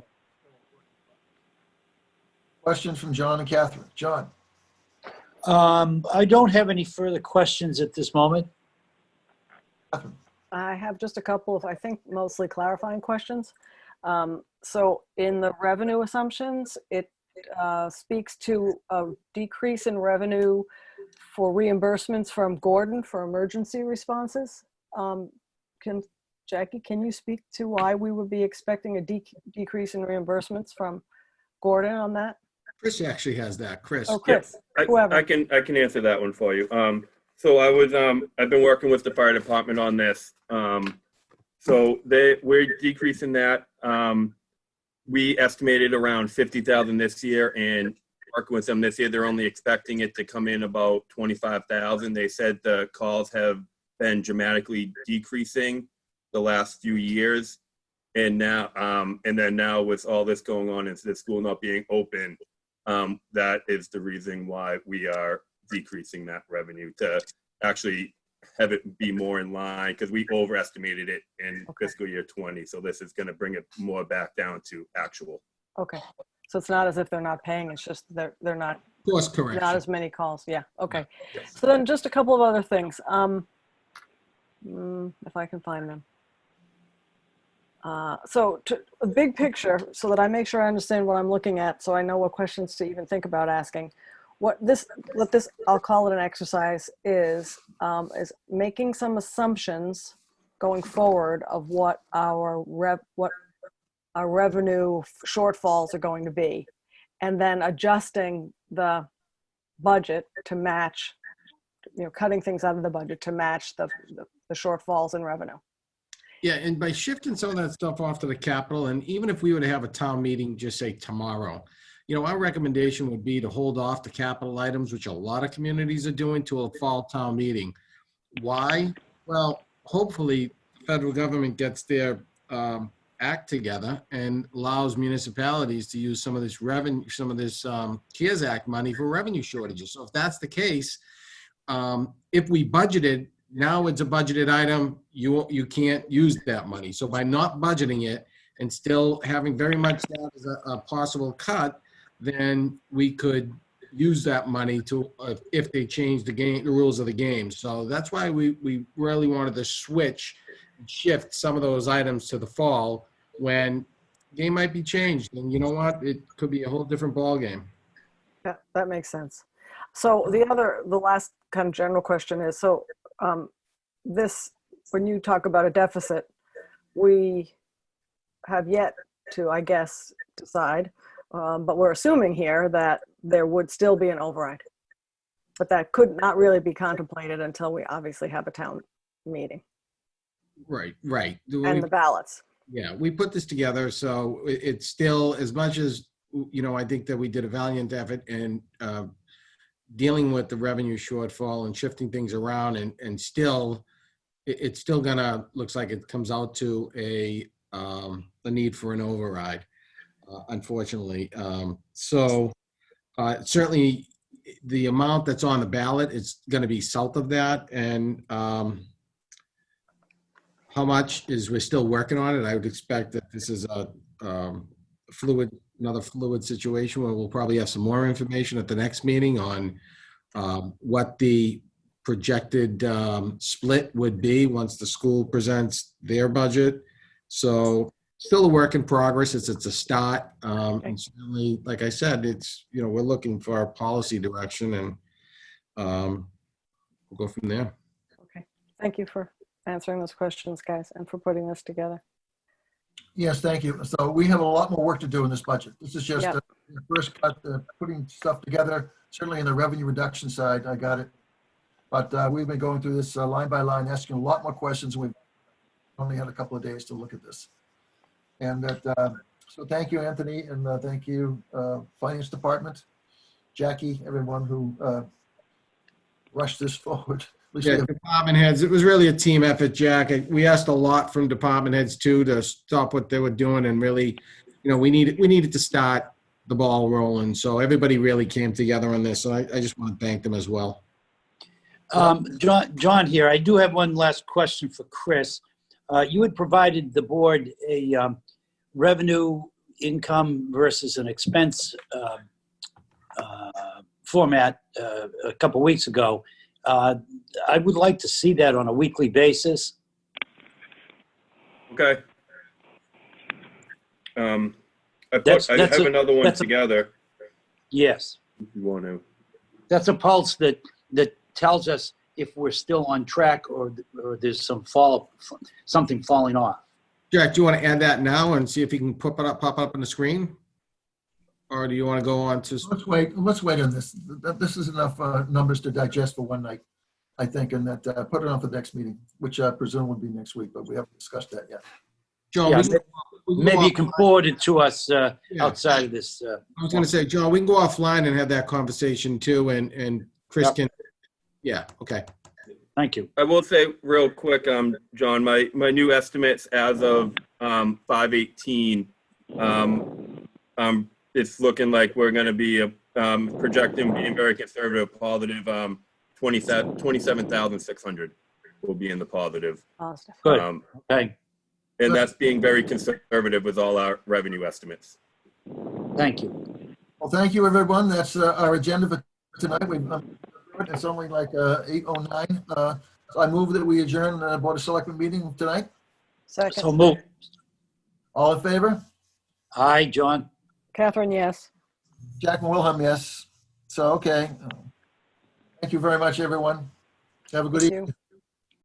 Questions from John and Catherine. John. I don't have any further questions at this moment. Catherine. I have just a couple of, I think, mostly clarifying questions. So in the revenue assumptions, it speaks to a decrease in revenue for reimbursements from Gordon for emergency responses. Jackie, can you speak to why we would be expecting a decrease in reimbursements from Gordon on that? Chris actually has that. Chris. Oh, Chris. Whoever. I can answer that one for you. So I've been working with the fire department on this. So we're decreasing that. We estimated around 50,000 this year, and working with them this year, they're only expecting it to come in about 25,000. They said the calls have been dramatically decreasing the last few years, and now and then now with all this going on and the school not being open, that is the reason why we are decreasing that revenue to actually have it be more in line, because we overestimated it in fiscal year 20. So this is going to bring it more back down to actual. Okay. So it's not as if they're not paying, it's just they're not, Course correction. not as many calls. Yeah. Okay. Yes. So then just a couple of other things. If I can find them. So a big picture, so that I make sure I understand what I'm looking at, so I know what questions to even think about asking. What this, I'll call it an exercise, is making some assumptions going forward of what our revenue shortfalls are going to be, and then adjusting the budget to match cutting things out of the budget to match the shortfalls in revenue. Yeah, and by shifting some of that stuff off to the capital, and even if we were to have a town meeting, just say tomorrow, our recommendation would be to hold off the capital items, which a lot of communities are doing, to a fall town meeting. Why? Well, hopefully the federal government gets their act together and allows municipalities to use some of this revenue, some of this CARES Act money for revenue shortages. So if that's the case, if we budgeted, now it's a budgeted item, you can't use that money. So by not budgeting it and still having very much that as a possible cut, then we could use that money to, if they change the rules of the game. So that's why we really wanted to shift some of those items to the fall when the game might be changed. And you know what? It could be a whole different ball game. Yeah, that makes sense. So the last kind of general question is, so when you talk about a deficit, we have yet to, I guess, decide, but we're assuming here that there would still be an override, but that could not really be contemplated until we obviously have a town meeting. Right. And the ballots. Yeah, we put this together, so it's still, as much as, I think that we did a valiant effort in dealing with the revenue shortfall and shifting things around, and still, it's still gonna, looks like it comes out to a need for an override, unfortunately. Certainly the amount that's on the ballot is gonna be south of that, and how much we're still working on it. I would expect that this is another fluid situation where we'll probably have some more information at the next meeting on what the projected split would be once the school presents their budget. So still a work in progress. It's a start. And certainly, like I said, it's, we're looking for our policy direction, and we'll go from there. Okay. Thank you for answering those questions, guys, and for putting this together. Yes, thank you. So we have a lot more work to do in this budget. This is just Yep. the first cut, putting stuff together. Certainly in the revenue reduction side, I got it. But we've been going through this line by line, asking a lot more questions. We've only had a couple of days to look at this. And so thank you, Anthony, and thank you, Finance Department, Jackie, everyone who rushed this forward. Yeah, department heads. It was really a team effort, Jack. We asked a lot from department heads too to stop what they were doing, and really, we needed to start the ball rolling. So everybody really came together on this. So I just want to thank them as well. John here. I do have one last question for Chris. You had provided the board a revenue income versus an expense format a couple weeks ago. I would like to see that on a weekly basis. Okay. I have another one together. Yes. If you want to. That's a pulse that tells us if we're still on track or there's something falling off. Jack, do you want to add that now and see if you can pop it up on the screen? Or do you want to go on to? Let's wait on this. This is enough numbers to digest for one night, I think, and that put it on for the next meeting, which I presume would be next week, but we haven't discussed that yet. John, yeah, maybe you can forward it to us outside of this. I was going to say, John, we can go offline and have that conversation too, and Chris can. Yeah. Okay. Thank you. I will say real quick, John, my new estimates as of 5/18, it's looking like we're going to be projecting being very conservative, positive 27,600 will be in the positive. Positive. Good. Okay. And that's being very conservative with all our revenue estimates. Thank you. Well, thank you, everyone. That's our agenda for tonight. It's only like 8:09. So I move that we adjourn the Board of Selectmen meeting tonight. Second. So move. All in favor? Aye, John. Catherine, yes. Jack and Wilhelm, yes. So, okay. Thank you very much, everyone. Have a good Thank evening. you.